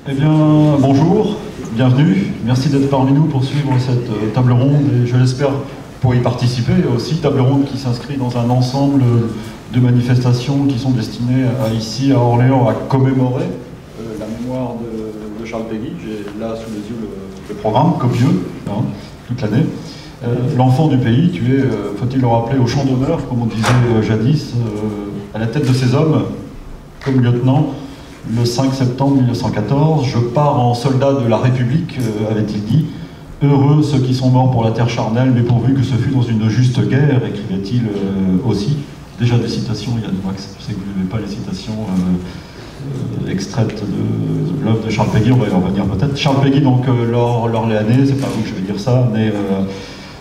Eh bien, bonjour, bienvenue. Merci d'être parmi nous pour suivre cette table ronde et je l'espère pour y participer. Aussi, table ronde qui s'inscrit dans un ensemble de manifestations qui sont destinées ici à Orléans à commémorer la mémoire de Charles Péguy. J'ai là sous les yeux le programme copieux, toute l'année. L'enfant du pays, tué, faut-il le rappeler, au champ d'honneur, comme on disait jadis, à la tête de ces hommes, comme lieutenant, le 5 septembre 1914, je pars en soldat de la République, avait-il dit. Heureux ceux qui sont morts pour la terre charnelle, mais pourvu que ce fût dans une juste guerre, écrivait-il aussi. Déjà des citations, Yann Wax, je sais que vous n'aimez pas les citations extraites de l'œuvre de Charles Péguy, on va y revenir peut-être. Charles Péguy, donc l'Orléanais, c'est pas vous que je vais dire ça, né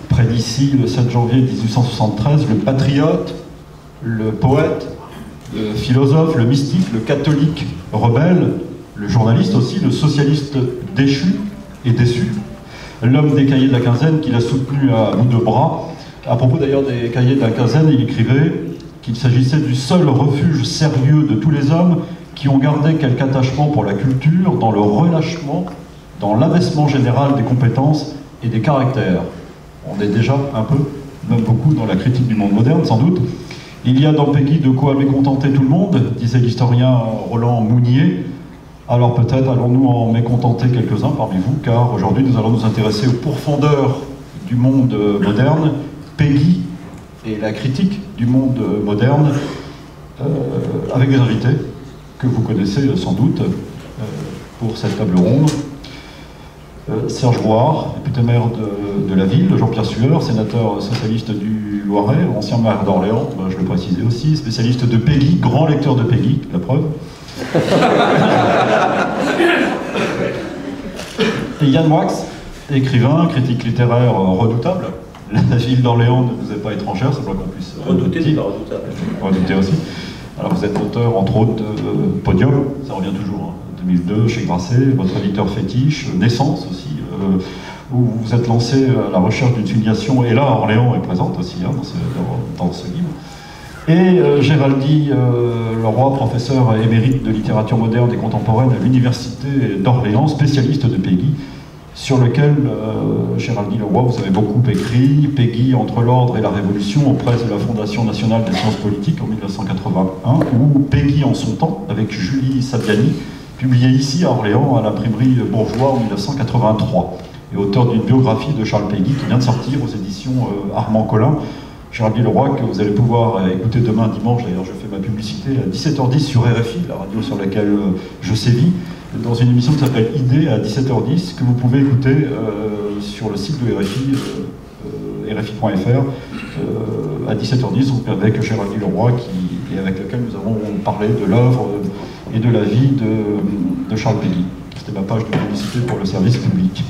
près d'ici le 7 janvier 1873, le patriote, le poète, le philosophe, le mystique, le catholique rebelle, le journaliste aussi, le socialiste déchu et déçu, l'homme des cahiers de la quinzaine qu'il a soutenu à bout de bras. À propos d'ailleurs des cahiers de la quinzaine, il écrivait qu'il s'agissait du seul refuge sérieux de tous les hommes qui ont gardé quelque attachement pour la culture, dans le relâchement, dans l'abaissement général des compétences et des caractères. On est déjà un peu, même beaucoup, dans la critique du monde moderne, sans doute. Il y a dans Péguy de quoi mécontenter tout le monde, disait l'historien Roland Mounier. Alors peut-être allons-nous en mécontenter quelques-uns parmi vous, car aujourd'hui nous allons nous intéresser aux profondeurs du monde moderne, Péguy et la critique du monde moderne, avec des invités que vous connaissez sans doute pour cette table ronde. Serge Roire, député maire de la ville, Jean-Pierre Sueur, sénateur socialiste du Loiret, ancien maire d'Orléans, je le précisais aussi, spécialiste de Péguy, grand lecteur de Péguy, la preuve. Et Yann Wax, écrivain, critique littéraire redoutable. La ville d'Orléans ne vous est pas étrangère, c'est pas qu'on puisse redouter, c'est pas redoutable. Redouter aussi. Alors vous êtes auteur, entre autres, de Podium, ça revient toujours, 2002, chez Grasset, votre éditeur fétiche, Naissance aussi, où vous vous êtes lancé à la recherche d'une filiation, et là Orléans est présente aussi dans ce livre. Et Géraldine Leroy, professeur émérite de littérature moderne et contemporaine à l'université d'Orléans, spécialiste de Péguy, sur lequel, Géraldine Leroy, vous avez beaucoup écrit, Péguy entre l'ordre et la révolution, aux presses de la Fondation nationale des sciences politiques en 1981, ou Péguy en son temps, avec Julie Saviani, publié ici à Orléans à l'imprimerie Bourgeois en 1983, et auteur d'une biographie de Charles Péguy qui vient de sortir aux éditions Armand Collin. Géraldine Leroy, que vous allez pouvoir écouter demain dimanche, d'ailleurs je fais ma publicité à 17h10 sur RFI, la radio sur laquelle je sévis, dans une émission qui s'appelle Idée à 17h10, que vous pouvez écouter sur le site de RFI, rfi.fr, à 17h10, avec Géraldine Leroy, et avec lequel nous avons parlé de l'œuvre et de la vie de Charles Péguy. C'était ma page de publicité pour le service public.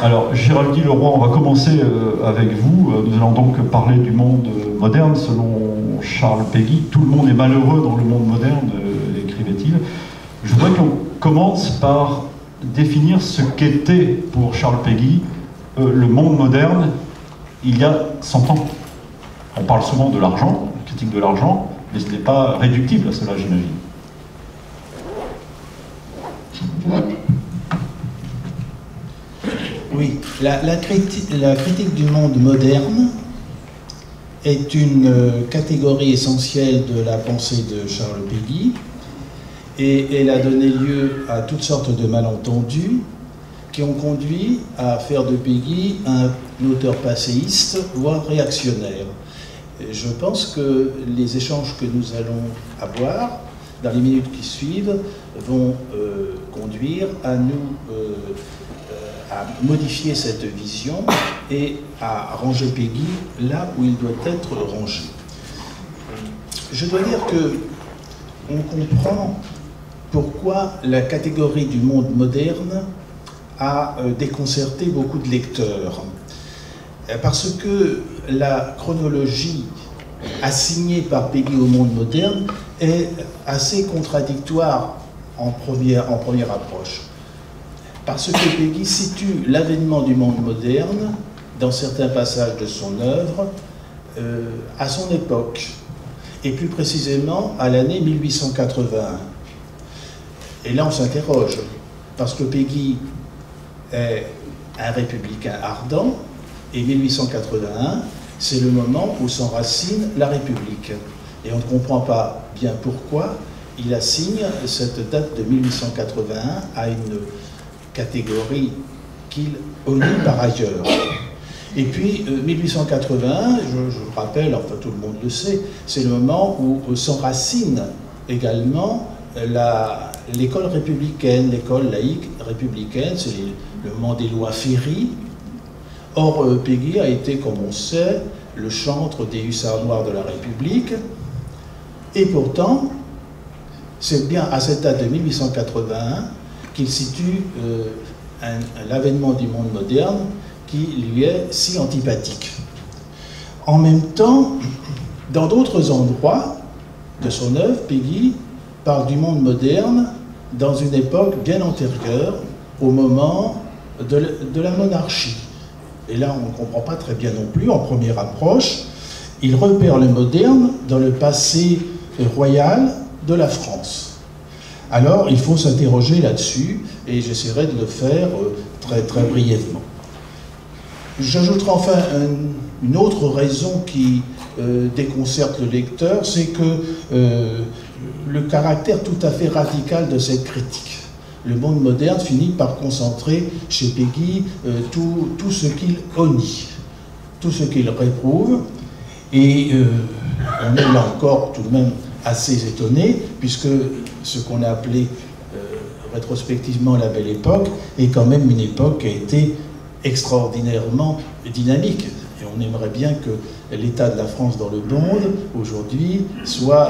Alors, Géraldine Leroy, on va commencer avec vous. Nous allons donc parler du monde moderne selon Charles Péguy. Tout le monde est malheureux dans le monde moderne, écrivait-il. Je voudrais qu'on commence par définir ce qu'était pour Charles Péguy le monde moderne il y a 100 ans. On parle souvent de l'argent, critique de l'argent, mais ce n'est pas réductible à cela, j'imagine. Oui, la critique du monde moderne est une catégorie essentielle de la pensée de Charles Péguy, et elle a donné lieu à toutes sortes de malentendus qui ont conduit à faire de Péguy un auteur passéiste, voire réactionnaire. Et je pense que les échanges que nous allons avoir dans les minutes qui suivent vont conduire à modifier cette vision et à ranger Péguy là où il doit être rangé. Je dois dire que on comprend pourquoi la catégorie du monde moderne a déconcerté beaucoup de lecteurs. Parce que la chronologie assignée par Péguy au monde moderne est assez contradictoire en première approche. Parce que Péguy situe l'avènement du monde moderne, dans certains passages de son œuvre, à son époque, et plus précisément à l'année 1881. Et là, on s'interroge. parce que Péguy est un républicain ardent, et 1881, c'est le moment où s'enracine la République. Et on ne comprend pas bien pourquoi il assigne cette date de 1881 à une catégorie qu'il omet par ailleurs. Et puis, 1881, je rappelle, enfin tout le monde le sait, c'est le moment où s'enracine également l'école républicaine, l'école laïque républicaine, c'est le moment des lois Ferry. Or, Péguy a été, comme on sait, le chantre des hussards noirs de la République, et pourtant, c'est bien à cette date de 1881 qu'il situe l'avènement du monde moderne qui lui est si antipathique. En même temps, dans d'autres endroits de son œuvre, Péguy parle du monde moderne dans une époque bien antérieure au moment de la monarchie. Et là, on ne comprend pas très bien non plus. En première approche, il repère le moderne dans le passé royal de la France. Alors, il faut s'interroger là-dessus, et j'essaierai de le faire très, très brièvement. J'ajouterai enfin une autre raison qui déconcerte le lecteur, c'est que le caractère tout à fait radical de cette critique. Le monde moderne finit par concentrer chez Péguy tout ce qu'il honnit, tout ce qu'il réprouve, et on est là encore tout de même assez étonné, puisque ce qu'on a appelé rétrospectivement la Belle Époque est quand même une époque qui a été extraordinairement dynamique. Et on aimerait bien que l'état de la France dans le monde, aujourd'hui, soit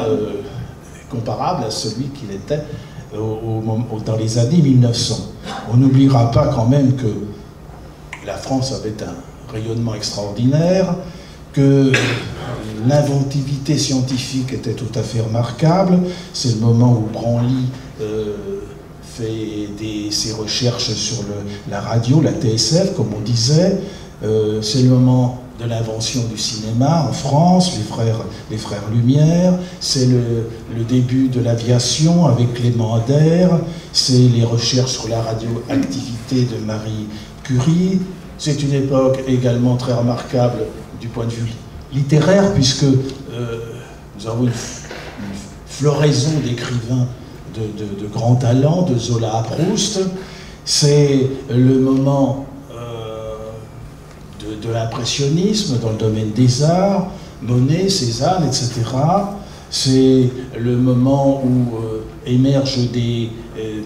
comparable à celui qu'il était dans les années 1900. On n'oubliera pas quand même que la France avait un rayonnement extraordinaire, que l'inventivité scientifique était tout à fait remarquable. C'est le moment où Branly fait ses recherches sur la radio, la TSF, comme on disait. C'est le moment de l'invention du cinéma en France, les frères Lumière. C'est le début de l'aviation avec Clément Ader. C'est les recherches sur la radioactivité de Marie Curie. C'est une époque également très remarquable du point de vue littéraire, puisque nous avons une floraison d'écrivains de grands talents, de Zola à Proust. C'est le moment de l'impressionnisme dans le domaine des arts, Monet, Cézanne, etc. C'est le moment où émergent des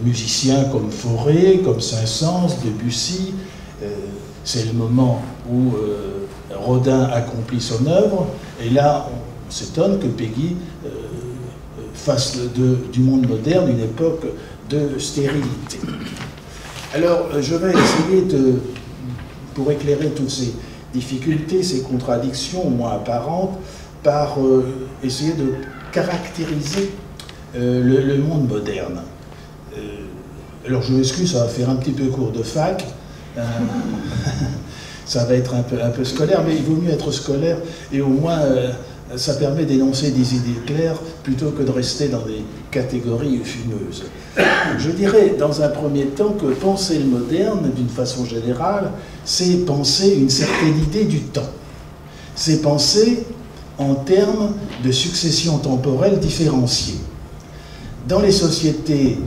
musiciens comme Fauré, comme Saint-Saëns, Debussy. C'est le moment où Rodin accomplit son œuvre, et là on s'étonne que Péguy fasse du monde moderne une époque de stérilité. Alors je vais essayer pour éclairer toutes ces difficultés, ces contradictions au moins apparentes, par essayer de caractériser le monde moderne. Alors je m'excuse, ça va faire un petit peu cours de fac, ça va être un peu scolaire, mais il vaut mieux être scolaire, et au moins ça permet d'énoncer des idées claires plutôt que de rester dans des catégories fumeuses. Je dirais dans un premier temps que penser le moderne, d'une façon générale, c'est penser une certaine idée du temps. C'est penser en termes de succession temporelle différenciée. Dans les sociétés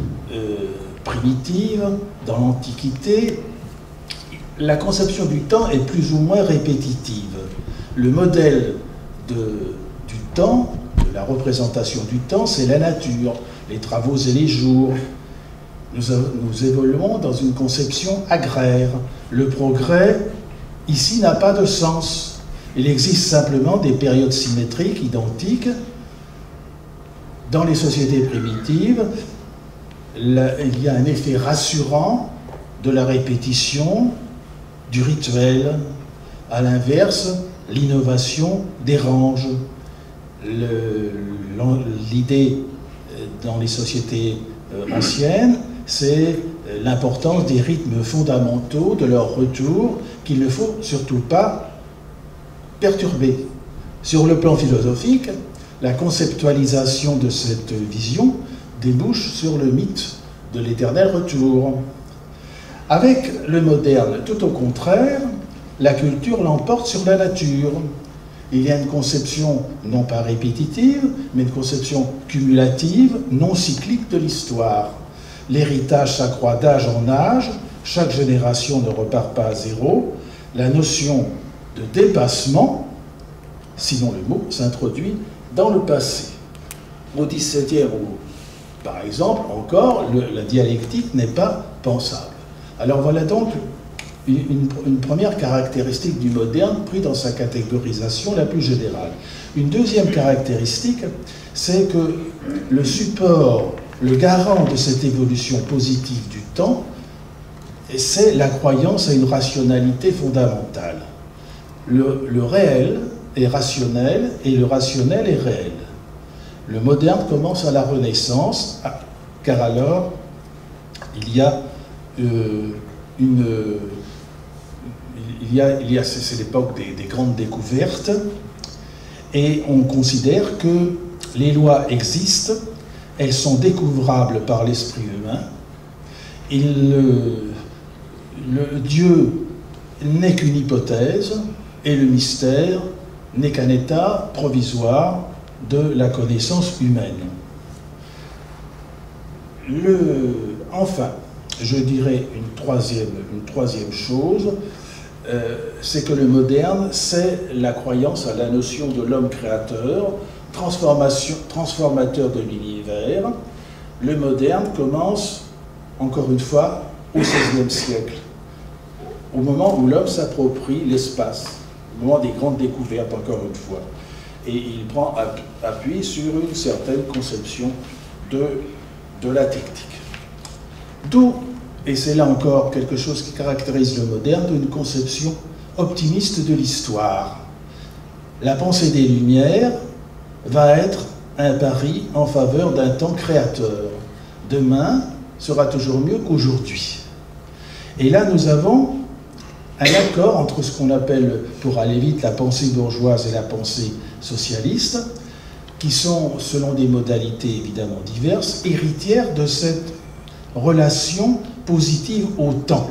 primitives, dans l'Antiquité, la conception du temps est plus ou moins répétitive. Le modèle du temps, de la représentation du temps, c'est la nature, les travaux et les jours. Nous évoluons dans une conception agraire. Le progrès, ici, n'a pas de sens. Il existe simplement des périodes symétriques, identiques. Dans les sociétés primitives, il y a un effet rassurant de la répétition, du rituel. À l'inverse, l'innovation dérange. L'idée dans les sociétés anciennes, c'est l'importance des rythmes fondamentaux, de leur retour, qu'il ne faut surtout pas perturber. Sur le plan philosophique, la conceptualisation de cette vision débouche sur le mythe de l'éternel retour. Avec le moderne, tout au contraire, la culture l'emporte sur la nature. Il y a une conception non pas répétitive, mais une conception cumulative, non cyclique de l'histoire. L'héritage s'accroît d'âge en âge, chaque génération ne repart pas à zéro. La notion de dépassement, sinon le mot, s'introduit dans le passé. Au XVIIe, par exemple, encore, la dialectique n'est pas pensable. Alors voilà donc une première caractéristique du moderne pris dans sa catégorisation la plus générale. Une deuxième caractéristique, c'est que le support, le garant de cette évolution positive du temps, c'est la croyance à une rationalité fondamentale. Le réel est rationnel et le rationnel est réel. Le moderne commence à la Renaissance, car alors il y a c'est l'époque des grandes découvertes, et on considère que les lois existent, elles sont découvrables par l'esprit humain, le Dieu n'est qu'une hypothèse, et le mystère n'est qu'un état provisoire de la connaissance humaine. Enfin, je dirais une troisième chose, c'est que le moderne, c'est la croyance à la notion de l'homme créateur, transformateur de l'univers. Le moderne commence, encore une fois, au XVIe siècle, au moment où l'homme s'approprie l'espace, au moment des grandes découvertes, encore une fois. Et il prend appui sur une certaine conception de la technique. D'où, et c'est là encore quelque chose qui caractérise le moderne, une conception optimiste de l'histoire. La pensée des Lumières va être un pari en faveur d'un temps créateur. Demain sera toujours mieux qu'aujourd'hui. Et là, nous avons un accord entre ce qu'on appelle, pour aller vite, la pensée bourgeoise et la pensée socialiste, qui sont, selon des modalités évidemment diverses, héritières de cette relation positive au temps.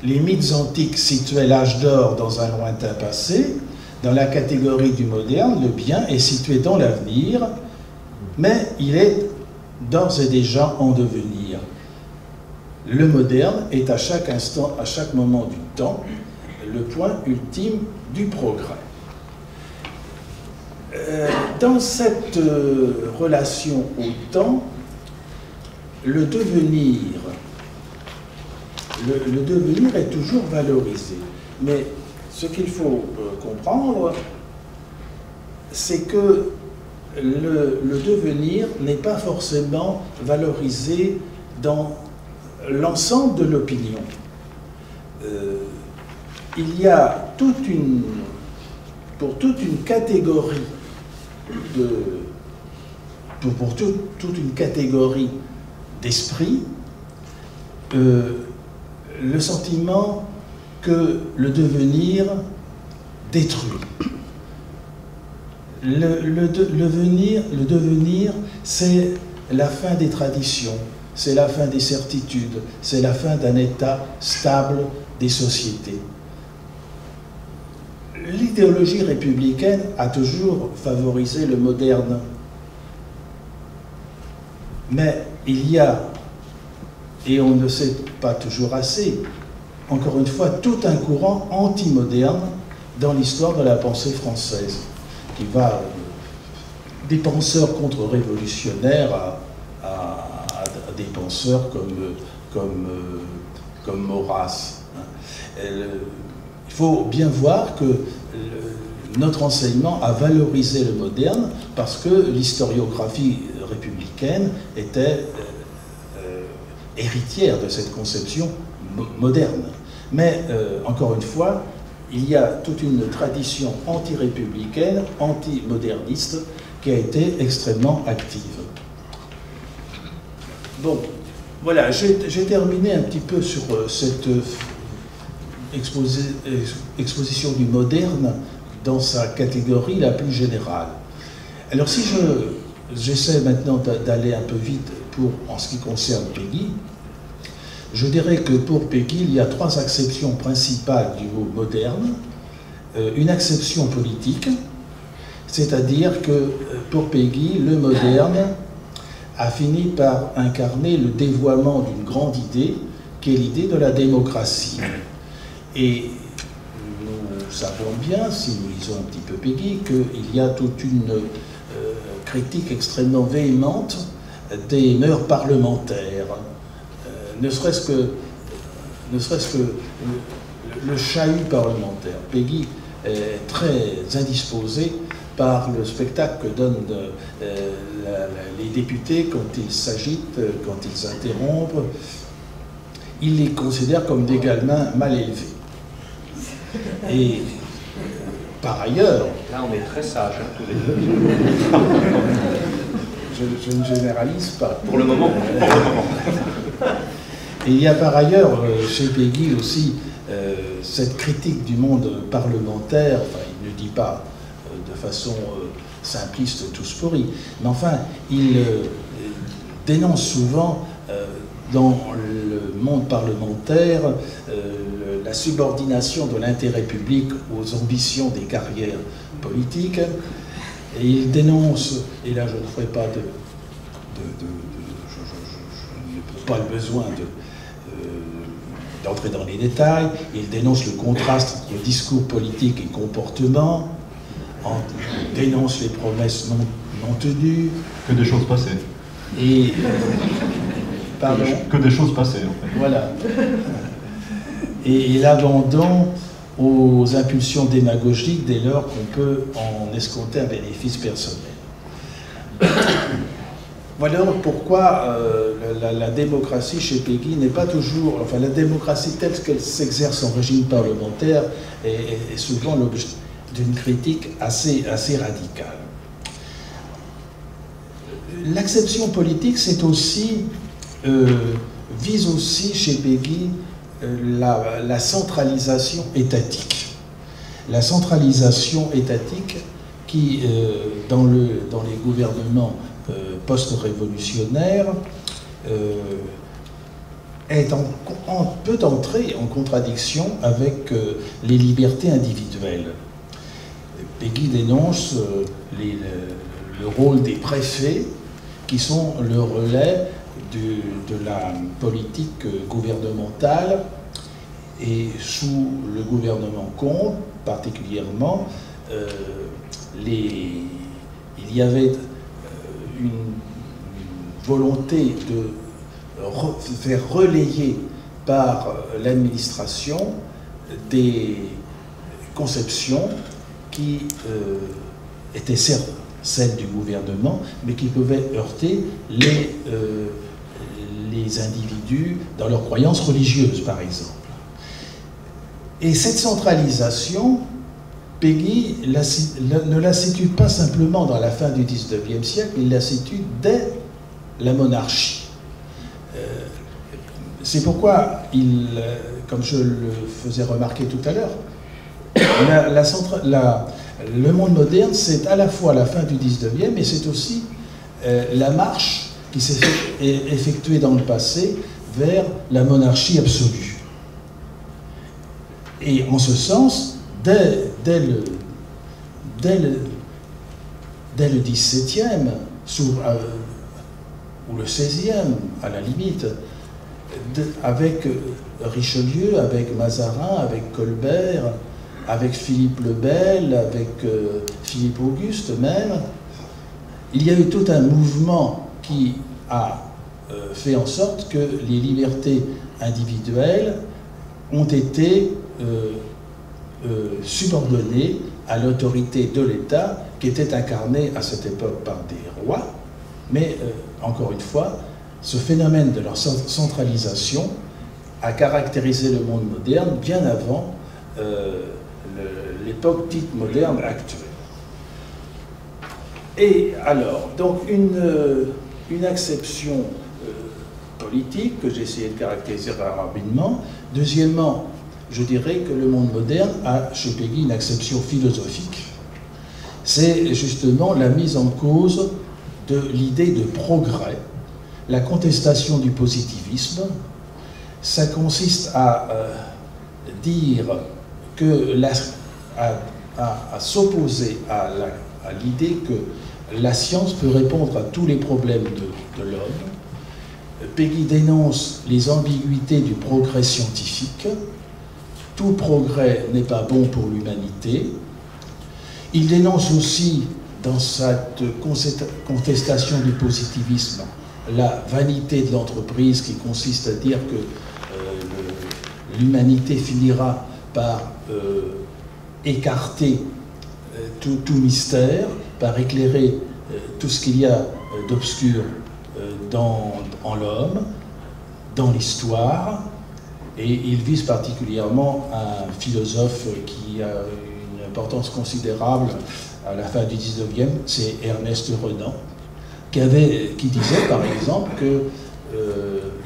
Les mythes antiques situaient l'âge d'or dans un lointain passé. Dans la catégorie du moderne, le bien est situé dans l'avenir, mais il est d'ores et déjà en devenir. Le moderne est à chaque instant, à chaque moment du temps, le point ultime du progrès. Dans cette relation au temps, le devenir est toujours valorisé. Mais ce qu'il faut comprendre, c'est que le devenir n'est pas forcément valorisé dans l'ensemble de l'opinion. Il y a pour toute une catégorie toute une catégorie d'esprit, le sentiment que le devenir détruit. Le devenir, c'est la fin des traditions, c'est la fin des certitudes, c'est la fin d'un état stable des sociétés. L'idéologie républicaine a toujours favorisé le moderne. Mais il y a, et on ne sait pas toujours assez, encore une fois, tout un courant anti-moderne dans l'histoire de la pensée française, qui va des penseurs contre-révolutionnaires à des penseurs comme Maurras. Il faut bien voir que notre enseignement a valorisé le moderne parce que l'historiographie républicaine était héritière de cette conception moderne. Mais, encore une fois, il y a toute une tradition anti-républicaine, anti-moderniste, qui a été extrêmement active. Bon, voilà, j'ai terminé un petit peu sur cette exposition du moderne dans sa catégorie la plus générale. Alors si j'essaie maintenant d'aller un peu vite en ce qui concerne Péguy, Je dirais que pour Péguy, il y a trois acceptions principales du mot moderne. Une acception politique, c'est-à-dire que pour Péguy, le moderne a fini par incarner le dévoiement d'une grande idée, qui est l'idée de la démocratie. Et nous savons bien, si nous lisons un petit peu Péguy, qu'il y a toute une critique extrêmement véhémente des mœurs parlementaires, ne serait-ce que le chahut parlementaire. Péguy est très indisposé par le spectacle que donnent les députés quand ils s'agitent, quand ils s'interrompent. Il les considère comme des gamins mal élevés. Et par ailleurs... Là, on est très sages, hein, tous les deux. Je ne généralise pas. Pour le moment. Et il y a par ailleurs, chez Péguy aussi, cette critique du monde parlementaire, enfin, il ne dit pas de façon simpliste tous pourris, mais enfin, il dénonce souvent dans le monde parlementaire la subordination de l'intérêt public aux ambitions des carrières politiques. Et il dénonce, et là je ne ferai pas je n'ai pas le besoin d'entrer dans les détails, il dénonce le contraste entre discours politique et comportement, il dénonce les promesses non tenues. Que des choses passées. Et... Pardon ? Que des choses passées, en fait. Voilà. Et l'abandon aux impulsions démagogiques dès lors qu'on peut en escompter un bénéfice personnel. Voilà pourquoi la démocratie chez Péguy n'est pas toujours... Enfin, la démocratie telle qu'elle s'exerce en régime parlementaire est souvent l'objet d'une critique assez radicale. L'acception politique, c'est aussi... vise aussi chez Péguy la centralisation étatique. La centralisation étatique qui, dans les gouvernements post-révolutionnaires, peut entrer en contradiction avec les libertés individuelles. Péguy dénonce le rôle des préfets qui sont le relais de la politique gouvernementale, et sous le gouvernement Combes particulièrement, il y avait une volonté de faire relayer par l'administration des conceptions qui étaient certes celles du gouvernement, mais qui pouvaient heurter les individus dans leurs croyances religieuses, par exemple. Et cette centralisation, Péguy ne la situe pas simplement dans la fin du XIXe siècle, il la situe dès la monarchie. C'est pourquoi, comme je le faisais remarquer tout à l'heure, le monde moderne, c'est à la fois la fin du XIXe, mais c'est aussi la marche qui s'est effectuée dans le passé vers la monarchie absolue. Et en ce sens, dès le XVIIe, ou le XVIe, à la limite, avec Richelieu, avec Mazarin, avec Colbert, avec Philippe le Bel, avec Philippe Auguste même, il y a eu tout un mouvement qui a fait en sorte que les libertés individuelles ont été subordonnées à l'autorité de l'État qui était incarnée à cette époque par des rois. Mais, encore une fois, ce phénomène de leur centralisation a caractérisé le monde moderne bien avant l'époque dite moderne actuelle. Et alors, donc une acception politique que j'ai essayé de caractériser rapidement. Deuxièmement, je dirais que le monde moderne a chez Péguy une acception philosophique. C'est justement la mise en cause de l'idée de progrès, la contestation du positivisme, ça consiste à dire que à s'opposer à l'idée que la science peut répondre à tous les problèmes de l'homme. Peggy dénonce les ambiguïtés du progrès scientifique. Tout progrès n'est pas bon pour l'humanité. Il dénonce aussi, dans cette contestation du positivisme, la vanité de l'entreprise qui consiste à dire que l'humanité finira par écarter tout mystère, par éclairer tout ce qu'il y a d'obscur en l'homme, dans l'histoire, et il vise particulièrement un philosophe qui a une importance considérable à la fin du 19e, c'est Ernest Renan, qui disait par exemple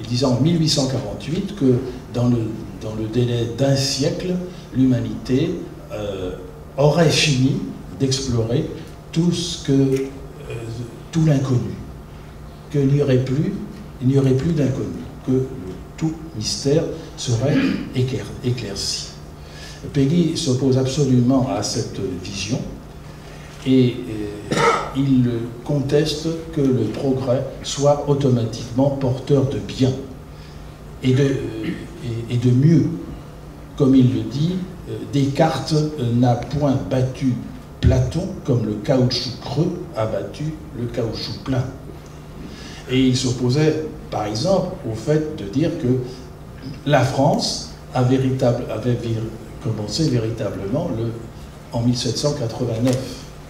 il disait en 1848 que dans le délai d'un siècle, l'humanité aurait fini d'explorer tout l'inconnu, qu'il n'y aurait plus d'inconnu, que tout mystère serait éclairci. Peggy s'oppose absolument à cette vision et il conteste que le progrès soit automatiquement porteur de bien et de mieux. Comme il le dit, Descartes n'a point battu Platon comme le caoutchouc creux a battu le caoutchouc plein. Et il s'opposait, par exemple, au fait de dire que la France avait commencé véritablement en 1789.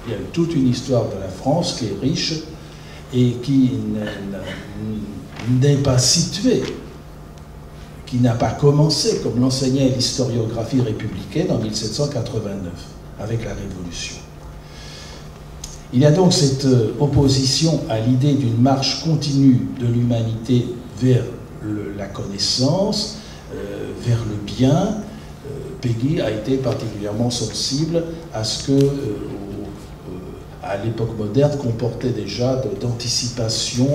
Il y a toute une histoire de la France qui est riche et qui n'est pas située, qui n'a pas commencé, comme l'enseignait l'historiographie républicaine en 1789, avec la Révolution. Il y a donc cette opposition à l'idée d'une marche continue de l'humanité vers la connaissance, vers le bien. Peggy a été particulièrement sensible à ce que, à l'époque moderne, comportait déjà d'anticipation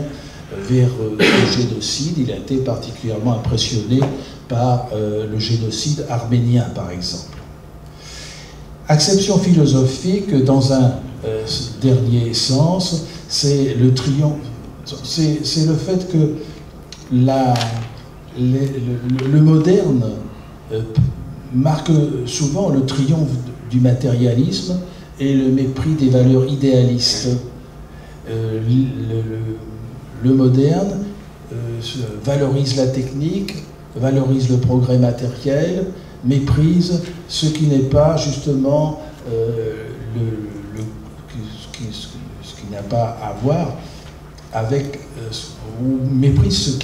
vers le génocide. Il a été particulièrement impressionné par le génocide arménien, par exemple. Acception philosophique, dans un dernier sens, c'est le triomphe, c'est le fait que le moderne marque souvent le triomphe du matérialisme et le mépris des valeurs idéalistes. Le moderne valorise la technique, valorise le progrès matériel, méprise ce qui n'est pas justement ce qui n'a pas à voir avec, ou méprise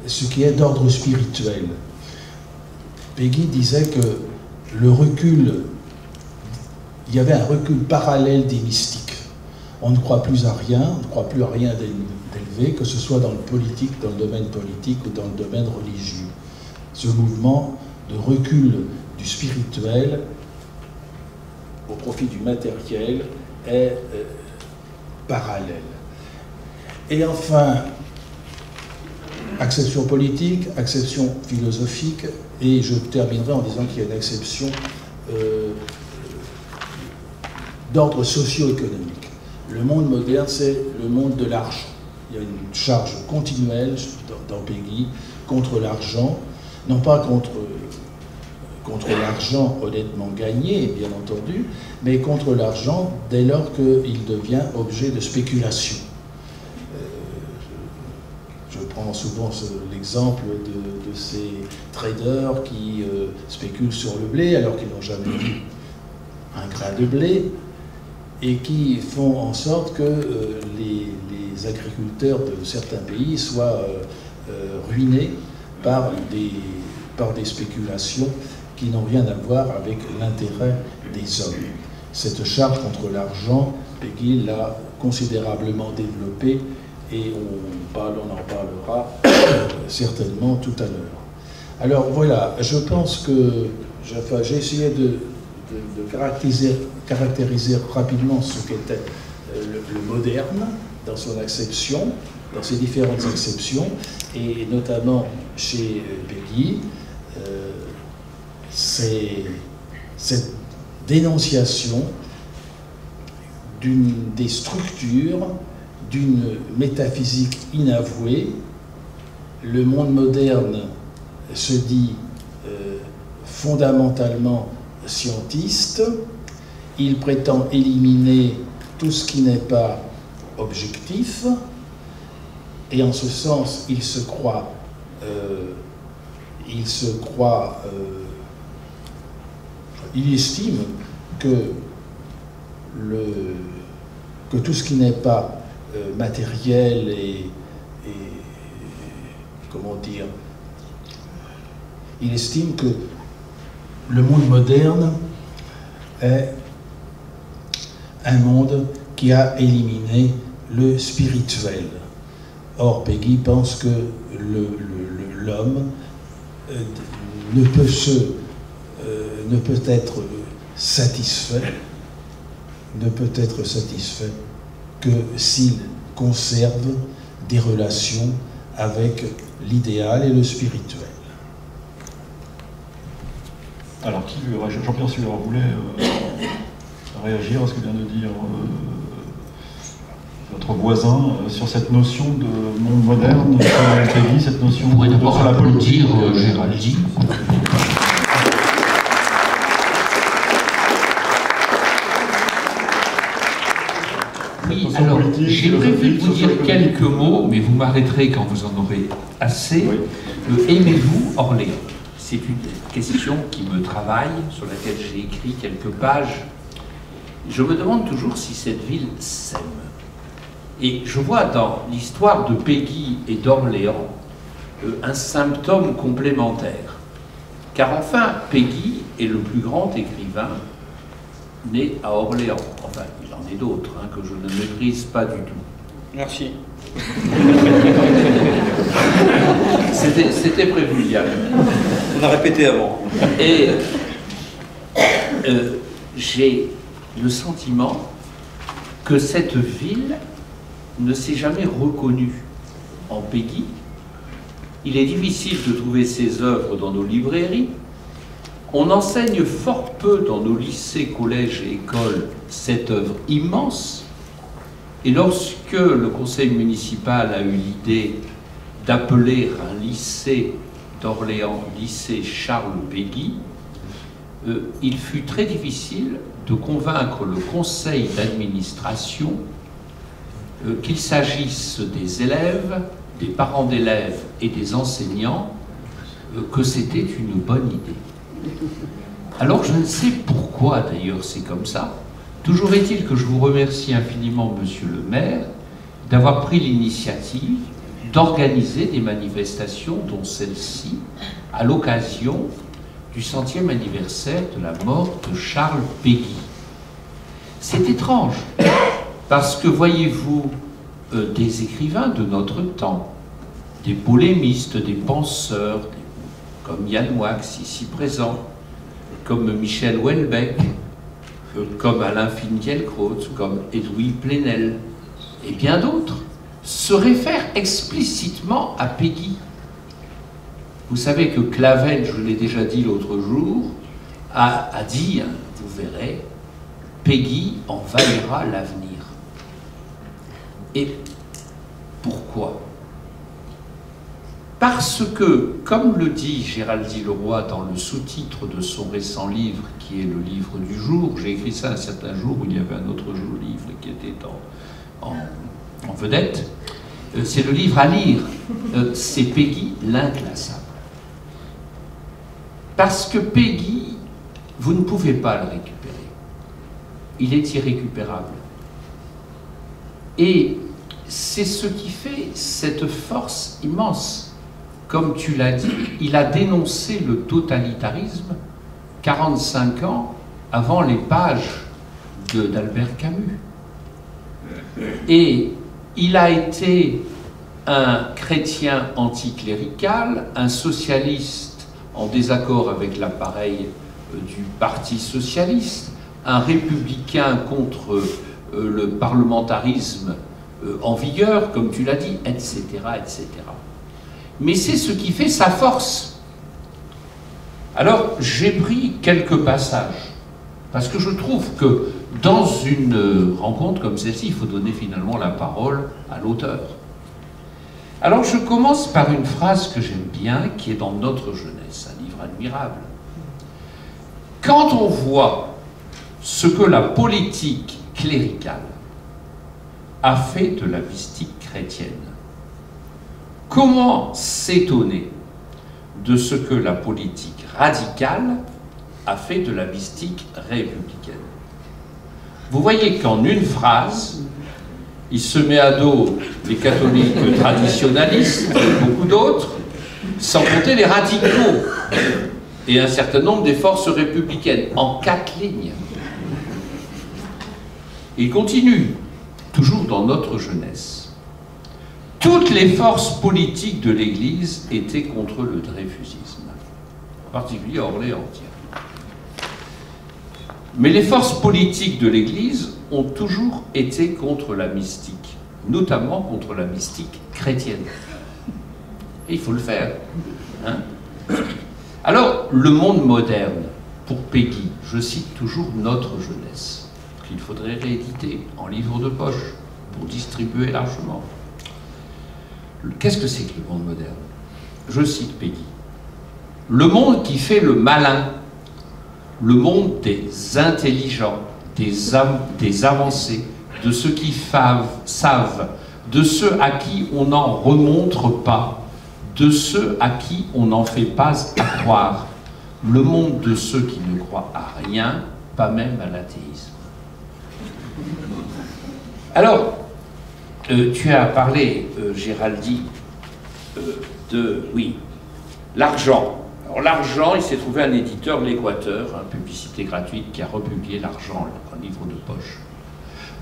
ce qui est d'ordre spirituel. Peggy disait que le recul, il y avait un recul parallèle des mystiques. On ne croit plus à rien, on ne croit plus à rien d'élevé, que ce soit dans le politique, dans le domaine politique ou dans le domaine religieux. Ce mouvement de recul du spirituel au profit du matériel est parallèle. Et enfin, acception politique, acception philosophique, et je terminerai en disant qu'il y a une acception d'ordre socio-économique. Le monde moderne, c'est le monde de l'argent. Il y a une charge continuelle dans Peggy contre l'argent, non pas contre l'argent honnêtement gagné, bien entendu, mais contre l'argent dès lors qu'il devient objet de spéculation. Je prends souvent l'exemple de ces traders qui spéculent sur le blé alors qu'ils n'ont jamais vu un grain de blé et qui font en sorte que les agriculteurs de certains pays soient ruinés par des spéculations qui n'ont rien à voir avec l'intérêt des hommes. Cette charge contre l'argent, Peggy l'a considérablement développée et on en parlera certainement tout à l'heure. Alors voilà, je pense que j'ai essayé de caractériser rapidement ce qu'était le moderne dans son acception, dans ses différentes acceptions, et notamment chez Peggy, c'est cette dénonciation des structures, d'une métaphysique inavouée. Le monde moderne se dit fondamentalement scientiste. Il prétend éliminer tout ce qui n'est pas objectif, et en ce sens, il estime que tout ce qui n'est pas matériel et comment dire, il estime que le monde moderne est un monde qui a éliminé le spirituel. Or, Peggy pense que l'homme ne peut être satisfait que s'il conserve des relations avec l'idéal et le spirituel. Alors, Jean-Pierre Sueur voulait réagir à ce que vient de dire votre voisin sur cette notion de monde moderne, cette notion de la politique, Géraldine. Oui, alors j'ai prévu de vous dire quelques mots, mais vous m'arrêterez quand vous en aurez assez. Oui. Aimez-vous Orléans? C'est une question qui me travaille, sur laquelle j'ai écrit quelques pages. Je me demande toujours si cette ville s'aime. Et je vois dans l'histoire de Peggy et d'Orléans un symptôme complémentaire. Car enfin, Peggy est le plus grand écrivain né à Orléans. Enfin, il en est d'autres que je ne méprise pas du tout. Merci. C'était prévu, Yann. On a répété avant. Et j'ai le sentiment que cette ville ne s'est jamais reconnue en Peggy. Il est difficile de trouver ses œuvres dans nos librairies. On enseigne fort peu dans nos lycées, collèges et écoles cette œuvre immense. Et lorsque le conseil municipal a eu l'idée d'appeler un lycée d'Orléans, lycée Charles Peggy, il fut très difficile de convaincre le conseil d'administration qu'il s'agisse des élèves, des parents d'élèves et des enseignants, que c'était une bonne idée. Alors je ne sais pourquoi d'ailleurs c'est comme ça. Toujours est-il que je vous remercie infiniment, monsieur le maire, d'avoir pris l'initiative d'organiser des manifestations, dont celle-ci, à l'occasion du 100e anniversaire de la mort de Charles Peggy. C'est étrange, parce que voyez-vous, des écrivains de notre temps, des polémistes, des penseurs, comme Yann Moix, ici présent, comme Michel Houellebecq, comme Alain Finkielkraut, comme Edoui Plenel, et bien d'autres, se réfèrent explicitement à Peggy. Vous savez que Clavel, je l'ai déjà dit l'autre jour, a dit, vous verrez, Peggy envahira l'avenir. Et pourquoi? Parce que, comme le dit Géraldine Leroy dans le sous-titre de son récent livre, qui est le livre du jour, j'ai écrit ça un certain jour où il y avait un autre livre qui était en vedette, c'est le livre à lire, c'est Peggy l'inclassable. Parce que Peggy, vous ne pouvez pas le récupérer. Il est irrécupérable. Et c'est ce qui fait cette force immense. Comme tu l'as dit, il a dénoncé le totalitarisme 45 ans avant les pages d'Albert Camus. Et il a été un chrétien anticlérical, un socialiste en désaccord avec l'appareil du Parti socialiste, un républicain contre le parlementarisme en vigueur, comme tu l'as dit, etc., etc. mais c'est ce qui fait sa force. Alors, j'ai pris quelques passages, parce que je trouve que dans une rencontre comme celle-ci, il faut donner finalement la parole à l'auteur. Alors, je commence par une phrase que j'aime bien, qui est dans Notre jeunesse, un livre admirable. Quand on voit ce que la politique cléricale a fait de la mystique chrétienne, comment s'étonner de ce que la politique radicale a fait de la mystique républicaine? Vous voyez qu'en une phrase, il se met à dos les catholiques traditionalistes et beaucoup d'autres, sans compter les radicaux et un certain nombre des forces républicaines, en 4 lignes. Il continue, toujours dans Notre jeunesse. Toutes les forces politiques de l'Église étaient contre le dreyfusisme, en particulier à Orléans. Mais les forces politiques de l'Église ont toujours été contre la mystique, notamment contre la mystique chrétienne. Et il faut le faire. Hein? Alors, le monde moderne, pour Péguy, je cite toujours Notre jeunesse, qu'il faudrait rééditer en livre de poche pour distribuer largement. Qu'est-ce que c'est que le monde moderne? Je cite Péguy. Le monde qui fait le malin, le monde des intelligents, des avancés, de ceux qui savent, de ceux à qui on n'en remontre pas, de ceux à qui on n'en fait pas à croire, le monde de ceux qui ne croient à rien, pas même à l'athéisme. Alors, tu as parlé, Géraldine, oui, l'argent. Alors l'argent, il s'est trouvé un éditeur, l'Équateur, une publicité gratuite, qui a republié l'argent, un livre de poche.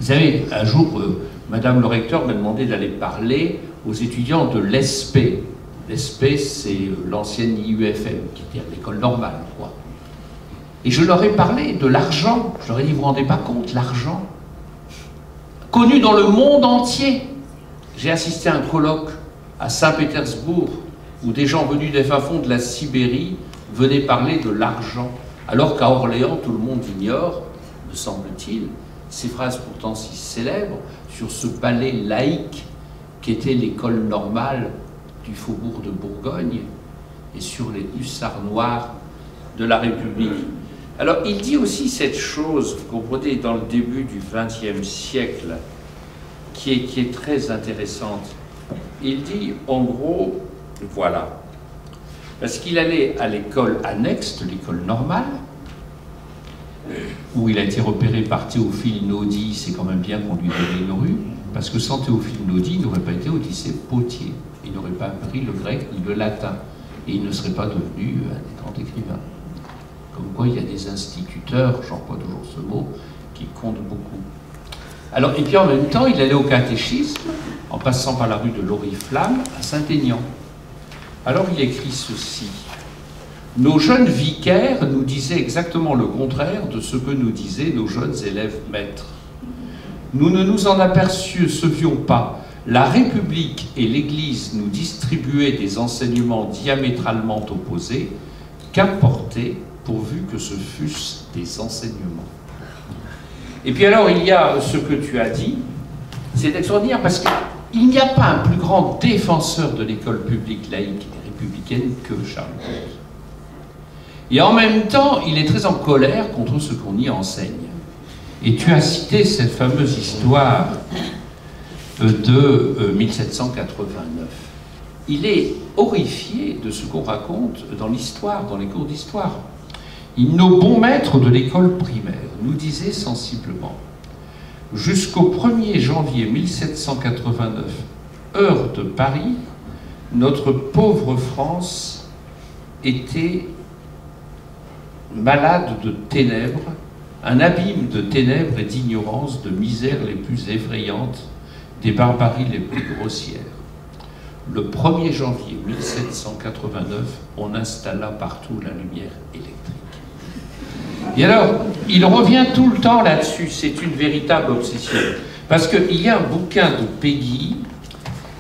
Vous savez, un jour, Madame le recteur m'a demandé d'aller parler aux étudiants de l'ESP. L'ESP, c'est l'ancienne IUFM, qui était l'école normale, quoi. Et je leur ai parlé de l'argent. Je leur ai dit, vous vous rendez pas compte, l'argent, connu dans le monde entier. J'ai assisté à un colloque à Saint-Pétersbourg, où des gens venus des fins fonds de la Sibérie venaient parler de l'argent, alors qu'à Orléans, tout le monde ignore, me semble-t-il, ces phrases pourtant si célèbres, sur ce palais laïque qu'était l'école normale du faubourg de Bourgogne, et sur les hussards noirs de la République. Alors, il dit aussi cette chose, vous comprenez, dans le début du XXe siècle, qui est très intéressante. Il dit, en gros, voilà, parce qu'il allait à l'école annexe de l'école normale, où il a été repéré par Théophile Naudy, c'est quand même bien qu'on lui donnait une rue, parce que sans Théophile Naudy, il n'aurait pas été au lycée Potier, il n'aurait pas appris le grec ni le latin, et il ne serait pas devenu un grand écrivain. Comme quoi, il y a des instituteurs, j'emploie toujours ce mot, qui comptent beaucoup. Alors, et puis en même temps, il allait au catéchisme, en passant par la rue de l'Oriflamme, à Saint-Aignan. Alors, il écrit ceci. Nos jeunes vicaires nous disaient exactement le contraire de ce que nous disaient nos jeunes élèves maîtres. Nous ne nous en apercevions pas. La République et l'Église nous distribuaient des enseignements diamétralement opposés, qu'importait pourvu que ce fussent des enseignements. Et puis alors, il y a ce que tu as dit, c'est extraordinaire parce qu'il n'y a pas un plus grand défenseur de l'école publique laïque et républicaine que Charles Comte. Et en même temps, il est très en colère contre ce qu'on y enseigne. Et tu as cité cette fameuse histoire de 1789. Il est horrifié de ce qu'on raconte dans l'histoire, dans les cours d'histoire. Nos bons maîtres de l'école primaire nous disaient sensiblement, jusqu'au 1er janvier 1789, heure de Paris, notre pauvre France était malade de ténèbres, un abîme de ténèbres et d'ignorance, de misères les plus effrayantes, des barbaries les plus grossières. Le 1er janvier 1789, on installa partout la lumière électrique. Et alors, il revient tout le temps là-dessus, c'est une véritable obsession. Parce qu'il y a un bouquin de Péguy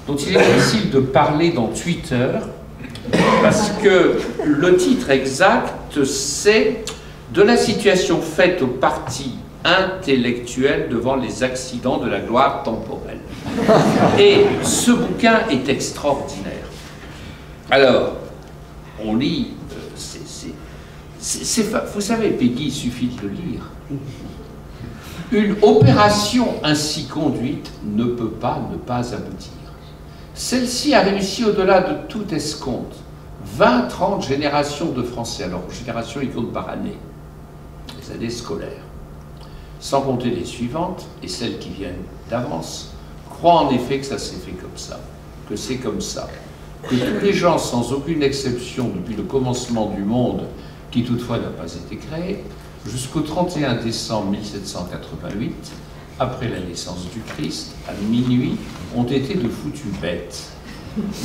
dont il est difficile de parler dans Twitter, parce que le titre exact, c'est « De la situation faite au parti intellectuel devant les accidents de la gloire temporelle ». Et ce bouquin est extraordinaire. Alors, on lit, vous savez, Peggy, il suffit de le lire. Une opération ainsi conduite ne peut pas ne pas aboutir. Celle-ci a réussi au-delà de toute escompte. 20-30 générations de Français, alors génération ils comptent par année, les années scolaires, sans compter les suivantes et celles qui viennent d'avance, croient en effet que ça s'est fait comme ça, que c'est comme ça, que tous les gens, sans aucune exception, depuis le commencement du monde, qui toutefois n'a pas été créé, jusqu'au 31 décembre 1788, après la naissance du Christ, à minuit, ont été de foutues bêtes.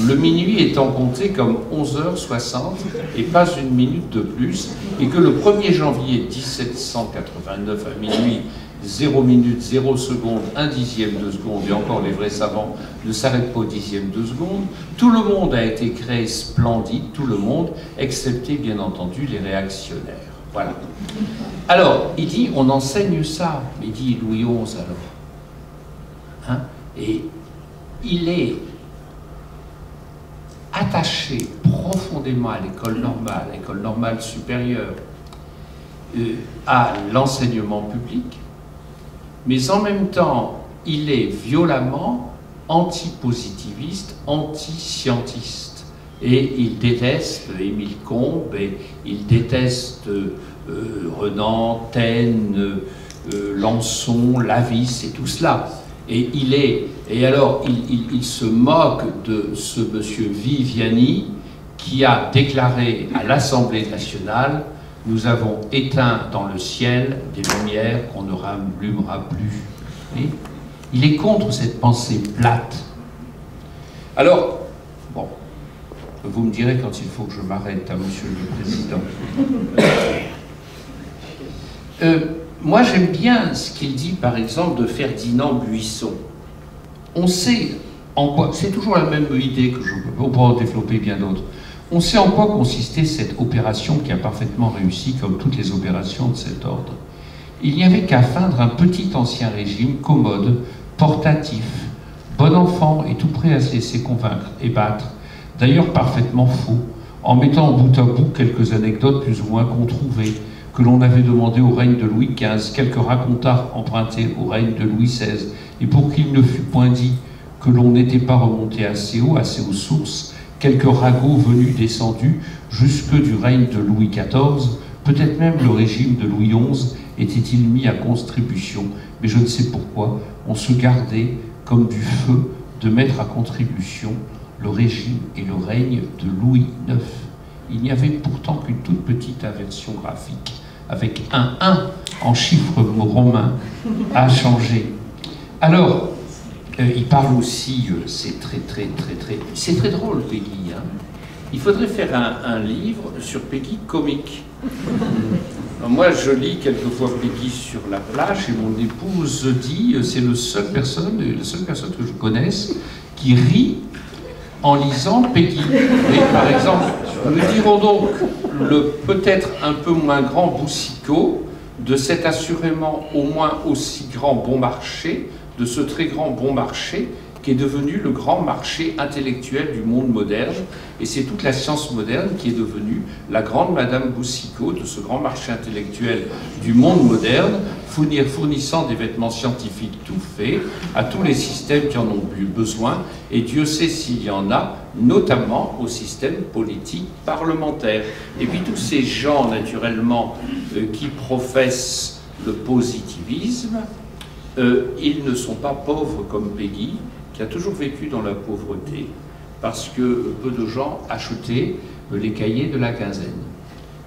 Le minuit étant compté comme 11h60 et pas une minute de plus, et que le 1er janvier 1789 à minuit, 0 minute, 0 seconde, 1 dixième de seconde, et encore les vrais savants ne s'arrêtent pas au dixième de seconde, tout le monde a été créé splendide, tout le monde, excepté bien entendu les réactionnaires. Voilà. Alors, il dit, on enseigne ça, mais il dit Louis XI alors. Hein? Et il est attaché profondément à l'école normale supérieure, à l'enseignement public, mais en même temps, il est violemment anti-positiviste, anti-scientiste. Et il déteste Émile Combes, et il déteste Renan, Taine, Lançon, Lavis et tout cela. Et il se moque de ce monsieur Viviani qui a déclaré à l'Assemblée nationale « Nous avons éteint dans le ciel des lumières qu'on ne rallumera plus ». Et il est contre cette pensée plate. Alors, bon, vous me direz quand il faut que je m'arrête, hein, monsieur le Président. Moi, j'aime bien ce qu'il dit, par exemple, de Ferdinand Buisson. On sait en quoi, c'est toujours la même idée que on pourra en développer bien d'autres. On sait en quoi consistait cette opération qui a parfaitement réussi, comme toutes les opérations de cet ordre. Il n'y avait qu'à feindre un petit ancien régime, commode, portatif, bon enfant et tout prêt à se laisser convaincre et battre, d'ailleurs parfaitement faux, en mettant bout à bout quelques anecdotes plus ou moins controuvées, que l'on avait demandé au règne de Louis XV, quelques racontards empruntés au règne de Louis XVI, et pour qu'il ne fût point dit que l'on n'était pas remonté assez haut, assez aux sources, quelques ragots venus descendus jusque du règne de Louis XIV, peut-être même le régime de Louis XI était-il mis à contribution, mais je ne sais pourquoi, on se gardait, comme du feu, de mettre à contribution le régime et le règne de Louis IX. Il n'y avait pourtant qu'une toute petite inversion graphique, avec un 1 en chiffres romains à changer. Alors, il parle aussi, c'est très drôle, Peggy. Hein. Il faudrait faire un livre sur Peggy comique. Alors moi, je lis quelquefois Peggy sur la plage et mon épouse dit, c'est la seule personne que je connaisse qui rit en lisant Peggy. Et par exemple, nous dirons donc le peut-être un peu moins grand Boucicaut de cet assurément au moins aussi grand bon marché, de ce très grand bon marché qui est devenu le grand marché intellectuel du monde moderne, et c'est toute la science moderne qui est devenue la grande Madame Boucicaut de ce grand marché intellectuel du monde moderne, fournissant des vêtements scientifiques tout faits à tous les systèmes qui en ont eu besoin, et Dieu sait s'il y en a, notamment au système politique parlementaire. Et puis tous ces gens, naturellement, qui professent le positivisme, ils ne sont pas pauvres comme Peggy, qui a toujours vécu dans la pauvreté, parce que peu de gens achetaient les cahiers de la quinzaine.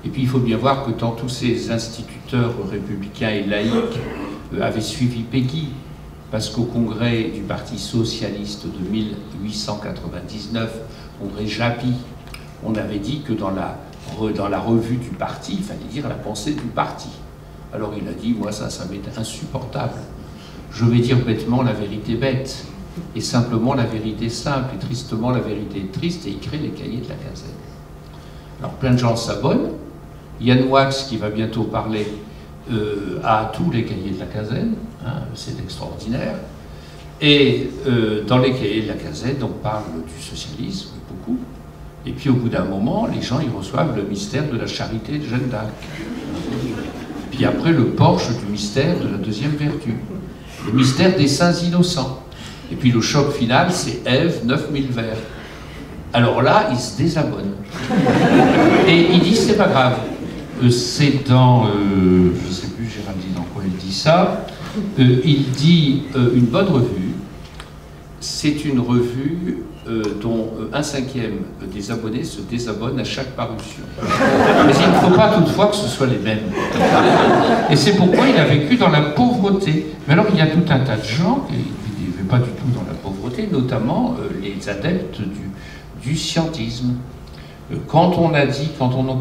Et puis il faut bien voir que tant tous ces instituteurs républicains et laïcs avaient suivi Peggy, parce qu'au congrès du Parti socialiste de 1899, congrès Japy, on avait dit que dans la revue du parti, il fallait dire la pensée du parti. Alors il a dit, moi ça m'est insupportable. Je vais dire bêtement la vérité bête. et simplement la vérité simple, et tristement la vérité triste, et il crée les cahiers de la Gazette. Alors plein de gens s'abonnent. Yann Wax, qui va bientôt parler, a tous les cahiers de la Gazette, hein, c'est extraordinaire. Et dans les cahiers de la Gazette, on parle du socialisme, beaucoup. Et puis au bout d'un moment, les gens ils reçoivent le mystère de la charité de Jeanne d'Arc. Puis après, le porche du mystère de la deuxième vertu. Le mystère des saints innocents. Et puis le choc final, c'est Ève, 9000 vers. Alors là, il se désabonne. Et il dit, c'est pas grave. C'est dans, je ne sais plus, Géraldine, dans quoi il dit ça. Il dit, une bonne revue, c'est une revue dont 1/5 des abonnés se désabonnent à chaque parution. Mais il ne faut pas toutefois que ce soit les mêmes. Et c'est pourquoi il a vécu dans la pauvreté. Mais alors, il y a tout un tas de gens qui ne vivaient pas du tout dans la pauvreté, notamment les adeptes du scientisme. Quand on a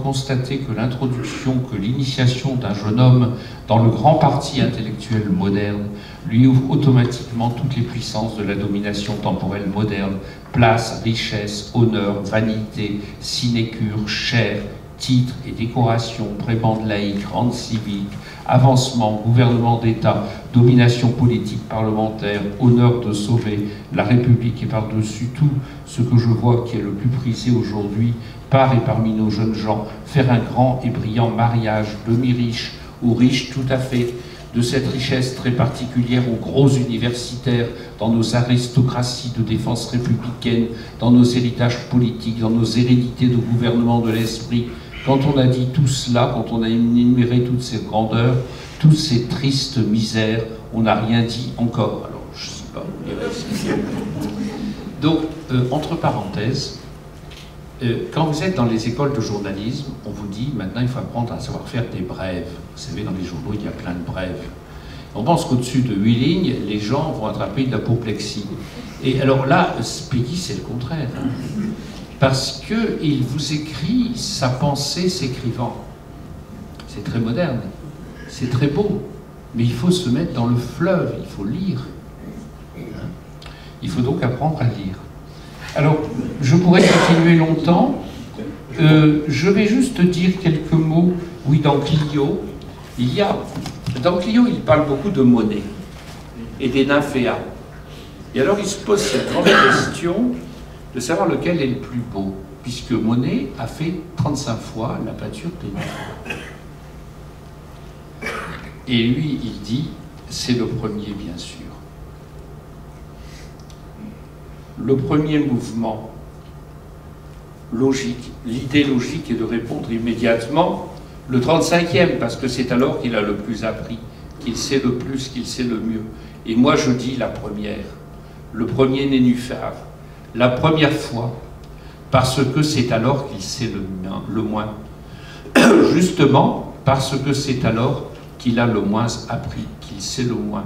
constaté que l'introduction, que l'initiation d'un jeune homme dans le grand parti intellectuel moderne lui ouvre automatiquement toutes les puissances de la domination temporelle moderne, place, richesse, honneur, vanité, sinécure, chair, titres et décorations, prébende laïque, rente civique, avancement, gouvernement d'État, domination politique parlementaire, honneur de sauver la République et par-dessus tout ce que je vois qui est le plus prisé aujourd'hui par et parmi nos jeunes gens, faire un grand et brillant mariage, demi-riche ou riche tout à fait, de cette richesse très particulière aux gros universitaires, dans nos aristocraties de défense républicaine, dans nos héritages politiques, dans nos hérédités de gouvernement de l'esprit. Quand on a dit tout cela, quand on a énuméré toutes ces grandeurs, toutes ces tristes misères, on n'a rien dit encore. Alors, je ne sais pas. Donc, entre parenthèses, quand vous êtes dans les écoles de journalisme, on vous dit maintenant il faut apprendre à savoir faire des brèves. Vous savez, dans les journaux, il y a plein de brèves. On pense qu'au-dessus de 8 lignes, les gens vont attraper de l'apoplexie. Et alors là, Peggy, c'est le contraire. Parce qu'il vous écrit sa pensée s'écrivant. C'est très moderne, c'est très beau. Mais il faut se mettre dans le fleuve, il faut lire. Il faut donc apprendre à lire. Alors, je pourrais continuer longtemps. Je vais juste dire quelques mots. Oui, dans Clio, dans Clio, il parle beaucoup de Monet et des nymphéas. Et alors, il se pose cette grande question de savoir lequel est le plus beau, puisque Monet a fait 35 fois la peinture des nymphéas. Et lui, il dit, c'est le premier, bien sûr. Le premier mouvement logique, l'idée logique est de répondre immédiatement le 35e, parce que c'est alors qu'il a le plus appris, qu'il sait le plus, qu'il sait le mieux. Et moi je dis la première, le premier nénuphar, la première fois, parce que c'est alors qu'il sait le moins. Justement, parce que c'est alors qu'il a le moins appris, qu'il sait le moins.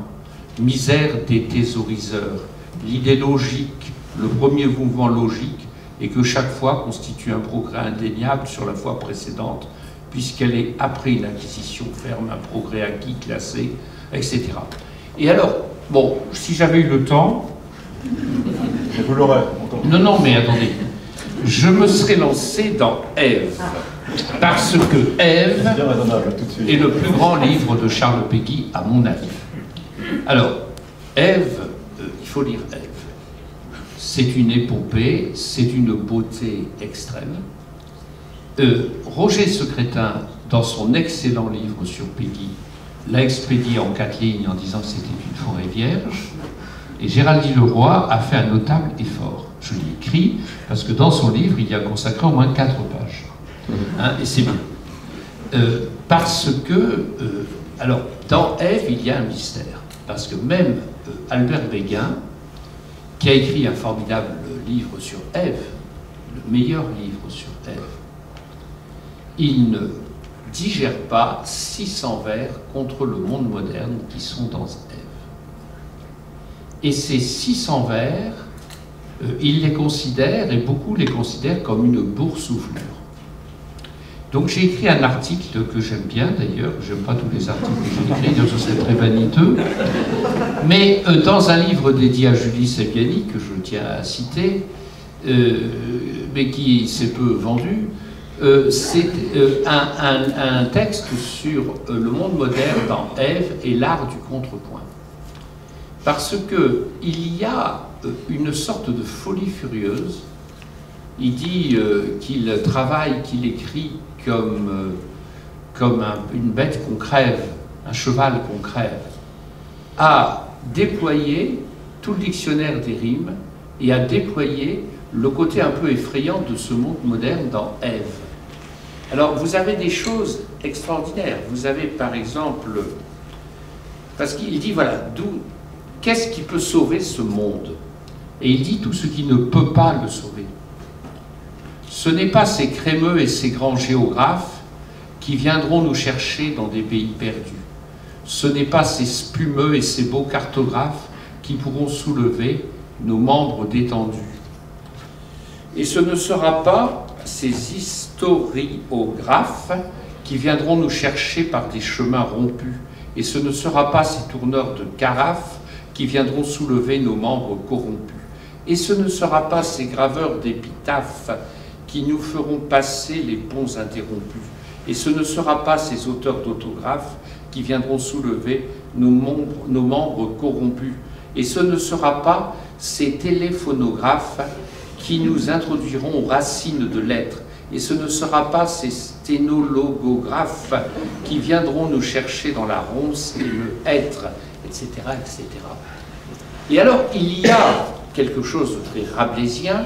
Misère des thésauriseurs, l'idée logique, le premier mouvement logique, et que chaque fois constitue un progrès indéniable sur la fois précédente, puisqu'elle est, après une acquisition ferme, un progrès acquis, classé, etc. Et alors, bon, si j'avais eu le temps... Vous l'aurez. Non, mais attendez. Je me serais lancé dans Ève, parce que Ève est le plus grand livre de Charles Péguy, à mon avis. Alors, Ève, il faut lire Ève. C'est une épopée, c'est une beauté extrême. Roger Secrétin, dans son excellent livre sur Péguy, l'a expédié en 4 lignes en disant que c'était une forêt vierge. Et Géraldine Leroy a fait un notable effort. Je l'ai écrit parce que dans son livre, il y a consacré au moins 4 pages. Hein, et c'est bien. Parce que, alors, dans Ève, il y a un mystère. Parce que même Albert Béguin, qui a écrit un formidable livre sur Ève, le meilleur livre sur Ève, il ne digère pas 600 vers contre le monde moderne qui sont dans Ève. Et ces 600 vers, il les considère, et beaucoup les considèrent, comme une boursouflure. Donc j'ai écrit un article que j'aime bien d'ailleurs, j'aime pas tous les articles que j'ai écrits, d'ailleurs ce serait très vaniteux, Mais dans un livre dédié à Julie Sebbiani, que je tiens à citer, mais qui s'est peu vendu, c'est un texte sur le monde moderne dans Ève et l'art du contrepoint. Parce qu'il y a une sorte de folie furieuse. Il dit qu'il travaille, qu'il écrit comme une bête qu'on crève, un cheval qu'on crève, à déployer tout le dictionnaire des rimes et à déployer le côté un peu effrayant de ce monde moderne dans Ève. Alors, vous avez des choses extraordinaires. Vous avez, par exemple, parce qu'il dit, voilà, qu'est-ce qui peut sauver ce monde? Et il dit tout ce qui ne peut pas le sauver. Ce n'est pas ces crémeux et ces grands géographes qui viendront nous chercher dans des pays perdus. Ce n'est pas ces spumeux et ces beaux cartographes qui pourront soulever nos membres détendus. Et ce ne sera pas ces historiographes qui viendront nous chercher par des chemins rompus. Et ce ne sera pas ces tourneurs de carafes qui viendront soulever nos membres corrompus. Et ce ne sera pas ces graveurs d'épitaphes qui nous feront passer les ponts interrompus. Et ce ne sera pas ces auteurs d'autographes qui viendront soulever nos membres corrompus. Et ce ne sera pas ces téléphonographes qui nous introduiront aux racines de l'être. Et ce ne sera pas ces sténologographes qui viendront nous chercher dans la ronce et le être, etc., etc. Et alors, il y a quelque chose de très rabelaisien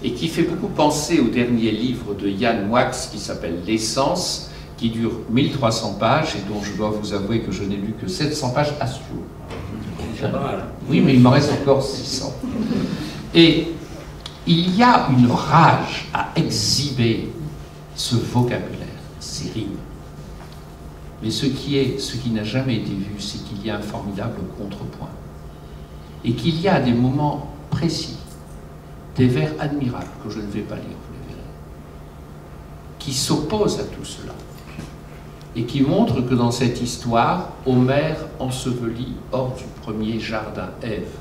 et qui fait beaucoup penser au dernier livre de Yann Moix qui s'appelle « L'essence », qui dure 1300 pages et dont je dois vous avouer que je n'ai lu que 700 pages à ce jour. Oui, mais il m'en reste encore 600. Et il y a une rage à exhiber ce vocabulaire, ces rimes. Mais ce qui n'a jamais été vu, c'est qu'il y a un formidable contrepoint. Et qu'il y a à des moments précis, des vers admirables, que je ne vais pas lire, vous les verrez, qui s'opposent à tout cela. Et qui montrent que dans cette histoire, Homère ensevelit hors du premier jardin Ève.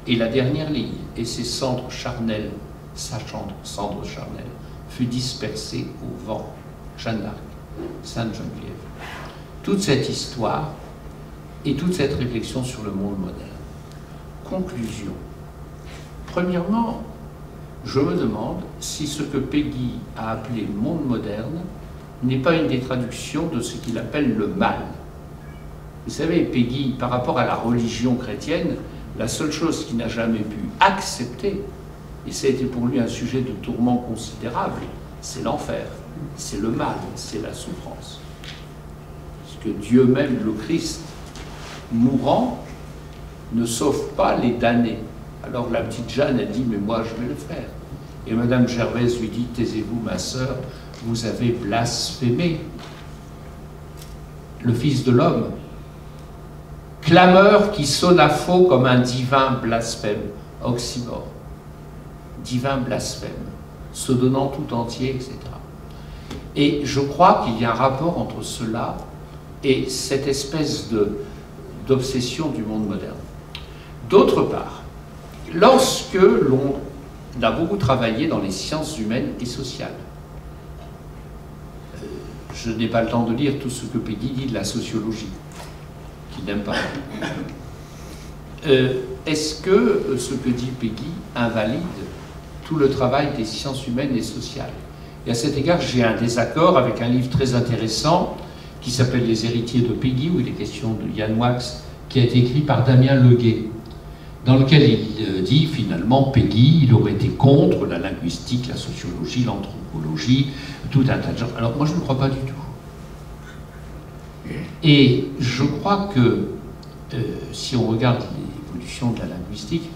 Et la dernière ligne, et ses cendres charnelles, sa cendre charnelle, fut dispersée au vent. Jeanne d'Arc, Sainte Geneviève. Toute cette histoire et toute cette réflexion sur le monde moderne. Conclusion. Premièrement, je me demande si ce que Péguy a appelé monde moderne n'est pas une des traductions de ce qu'il appelle le mal. Vous savez, Péguy, par rapport à la religion chrétienne, la seule chose qu'il n'a jamais pu accepter, et ça a été pour lui un sujet de tourment considérable, c'est l'enfer, c'est le mal, c'est la souffrance. Parce que Dieu même, le Christ, mourant, ne sauve pas les damnés. Alors la petite Jeanne, elle dit, mais moi je vais le faire. Et Madame Gervaise lui dit, taisez-vous ma sœur, vous avez blasphémé le Fils de l'homme. Clameur qui sonne à faux comme un divin blasphème. Oxymore. Divin blasphème. Se donnant tout entier, etc. Et je crois qu'il y a un rapport entre cela et cette espèce d'obsession du monde moderne. D'autre part, lorsque l'on a beaucoup travaillé dans les sciences humaines et sociales, je n'ai pas le temps de lire tout ce que Péguy dit de la sociologie, qu'il n'aime pas. Est-ce que ce que dit Péguy invalide tout le travail des sciences humaines et sociales? Et à cet égard, j'ai un désaccord avec un livre très intéressant qui s'appelle « Les héritiers de Péguy », où il est question de Yann Moix, qui a été écrit par Damien Leguet, dans lequel il dit finalement Péguy, il aurait été contre la linguistique, la sociologie, l'anthropologie, tout un tas de gens. Alors moi je ne crois pas du tout. Et je crois que si on regarde l'évolution de la linguistique,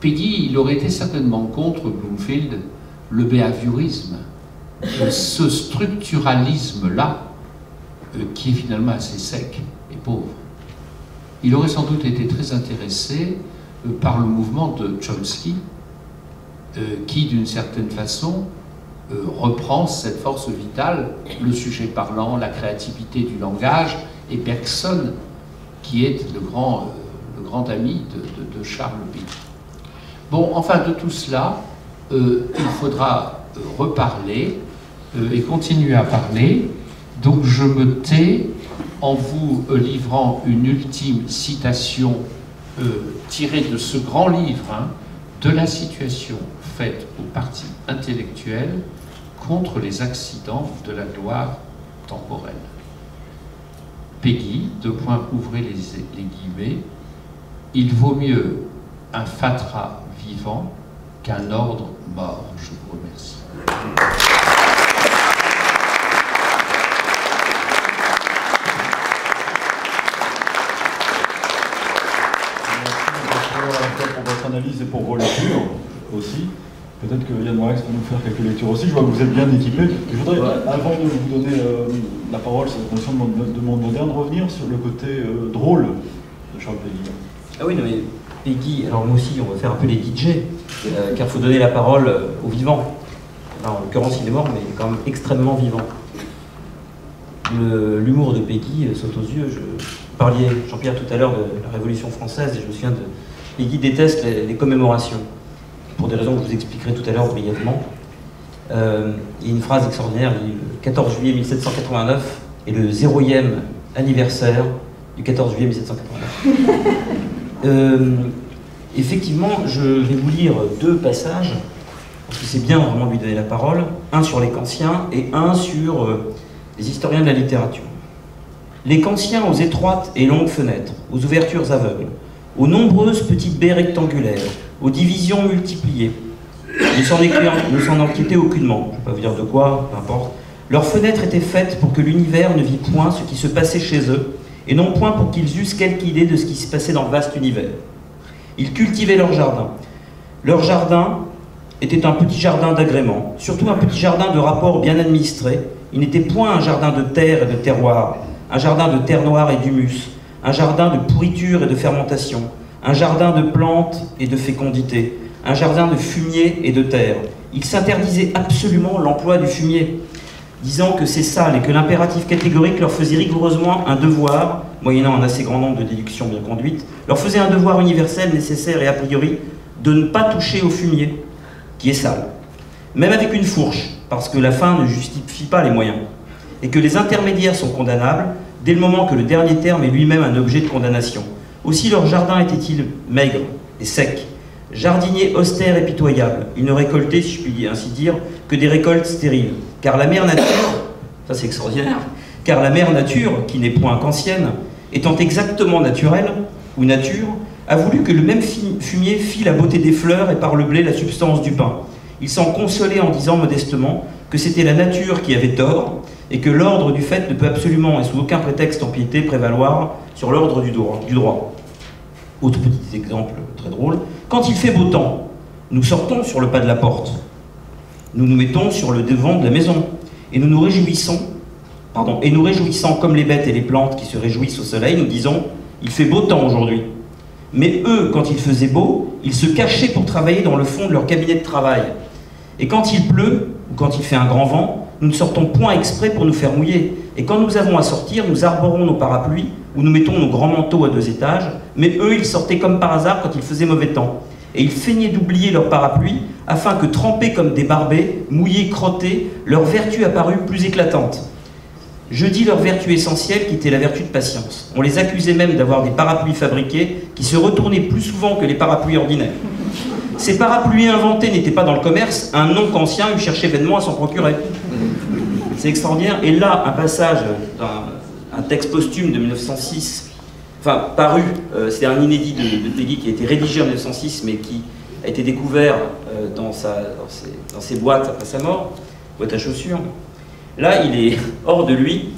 Péguy, il aurait été certainement contre Bloomfield, le behaviorisme, ce structuralisme-là, qui est finalement assez sec et pauvre. Il aurait sans doute été très intéressé par le mouvement de Chomsky, qui, d'une certaine façon, reprend cette force vitale, le sujet parlant, la créativité du langage, et Bergson qui est le grand ami de Charles Péguy. Bon, enfin, de tout cela, il faudra reparler et continuer à parler. Donc je me tais en vous livrant une ultime citation tirée de ce grand livre, hein, de la situation faite au parti intellectuel contre les accidents de la gloire temporelle. Péguy, ouvrez les guillemets, il vaut mieux un fatras vivant qu'un ordre mort. Je vous remercie. Pour votre analyse et pour vos lectures aussi. Peut-être que Yann Moix va nous faire quelques lectures aussi. Je vois que vous êtes bien équipés. Je voudrais, avant de vous donner la parole sur la question de monde moderne, revenir sur le côté drôle de Charles Péguy. Ah oui, non mais Péguy, alors moi aussi, on va faire un peu les DJ, car il faut donner la parole aux vivants. Alors, en l'occurrence, il est mort, mais il est quand même extrêmement vivant. L'humour de Péguy saute aux yeux. Vous parliez, Jean-Pierre, tout à l'heure de la Révolution française, et je me souviens de Péguy déteste les commémorations, pour des raisons que je vous expliquerai tout à l'heure brièvement. Il y a une phrase extraordinaire, le 14 juillet 1789 est le 0e anniversaire du 14 juillet 1789. Effectivement, je vais vous lire deux passages, parce que c'est bien vraiment de lui donner la parole, un sur les Kantiens et un sur les historiens de la littérature. Les Kantiens aux étroites et longues fenêtres, aux ouvertures aveugles, aux nombreuses petites baies rectangulaires, aux divisions multipliées, ne s'en inquiétaient aucunement, je ne vais pas vous dire de quoi, peu importe. Leurs fenêtres étaient faites pour que l'univers ne vît point ce qui se passait chez eux, et non point pour qu'ils eussent quelque idée de ce qui se passait dans le vaste univers. Ils cultivaient leur jardin. Leur jardin était un petit jardin d'agrément, surtout un petit jardin de rapport bien administré. Il n'était point un jardin de terre et de terroir, un jardin de terre noire et d'humus, un jardin de pourriture et de fermentation, un jardin de plantes et de fécondité, un jardin de fumier et de terre. Il s'interdisait absolument l'emploi du fumier, disant que c'est sale et que l'impératif catégorique leur faisait rigoureusement un devoir, moyennant un assez grand nombre de déductions bien conduites, leur faisait un devoir universel, nécessaire et a priori, de ne pas toucher au fumier, qui est sale. Même avec une fourche, parce que la fin ne justifie pas les moyens, et que les intermédiaires sont condamnables, dès le moment que le dernier terme est lui-même un objet de condamnation. Aussi leur jardin était-il maigre et sec, jardinier austère et pitoyable. Il ne récoltait, si je puis ainsi dire, que des récoltes stériles. Car la mère nature, ça c'est extraordinaire, car la mère nature, qui n'est point qu'ancienne, étant exactement naturelle, ou nature, a voulu que le même fumier fît la beauté des fleurs et par le blé la substance du pain. Il s'en consolait en disant modestement que c'était la nature qui avait tort, et que l'ordre du fait ne peut absolument et sous aucun prétexte empiéter, prévaloir sur l'ordre du droit. Autre petit exemple très drôle, quand il fait beau temps, nous sortons sur le pas de la porte, nous nous mettons sur le devant de la maison, et nous réjouissant comme les bêtes et les plantes qui se réjouissent au soleil, nous disons, il fait beau temps aujourd'hui. Mais eux, quand il faisait beau, ils se cachaient pour travailler dans le fond de leur cabinet de travail. Et quand il pleut, ou quand il fait un grand vent, nous ne sortons point exprès pour nous faire mouiller. Et quand nous avons à sortir, nous arborons nos parapluies, ou nous mettons nos grands manteaux à 2 étages, mais eux, ils sortaient comme par hasard quand il faisait mauvais temps. Et ils feignaient d'oublier leur parapluie, afin que, trempés comme des barbets, mouillés, crottés, leur vertu apparut plus éclatante. Je dis leur vertu essentielle qui était la vertu de patience. On les accusait même d'avoir des parapluies fabriqués qui se retournaient plus souvent que les parapluies ordinaires. Ces parapluies inventés n'étaient pas dans le commerce, un nom qu'ancien eût cherché vainement à s'en procurer. C'est extraordinaire. Et là, un passage d'un texte posthume de 1906, enfin paru, c'est un inédit de Péguy qui a été rédigé en 1906, mais qui a été découvert dans ses boîtes après sa mort, boîte à chaussures. Là, il est hors de lui,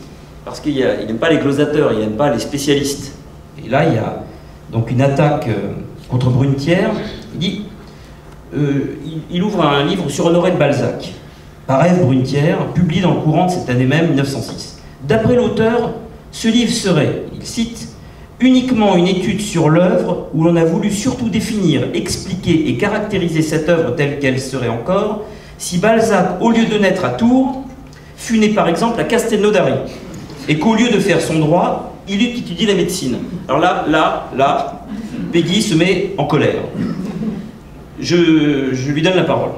parce qu'il n'aime pas les glosateurs, il n'aime pas les spécialistes. Et là, il y a donc une attaque contre Brunetière. Il dit, il ouvre un livre sur Honoré de Balzac, par Ève Brunetière, publié dans le courant de cette année même, 1906. D'après l'auteur, ce livre serait, il cite, uniquement une étude sur l'œuvre où l'on a voulu surtout définir, expliquer et caractériser cette œuvre telle qu'elle serait encore, si Balzac, au lieu de naître à Tours, fut né par exemple à Castelnaudary, et qu'au lieu de faire son droit, il étudie la médecine. Alors là, Peggy se met en colère. Je lui donne la parole.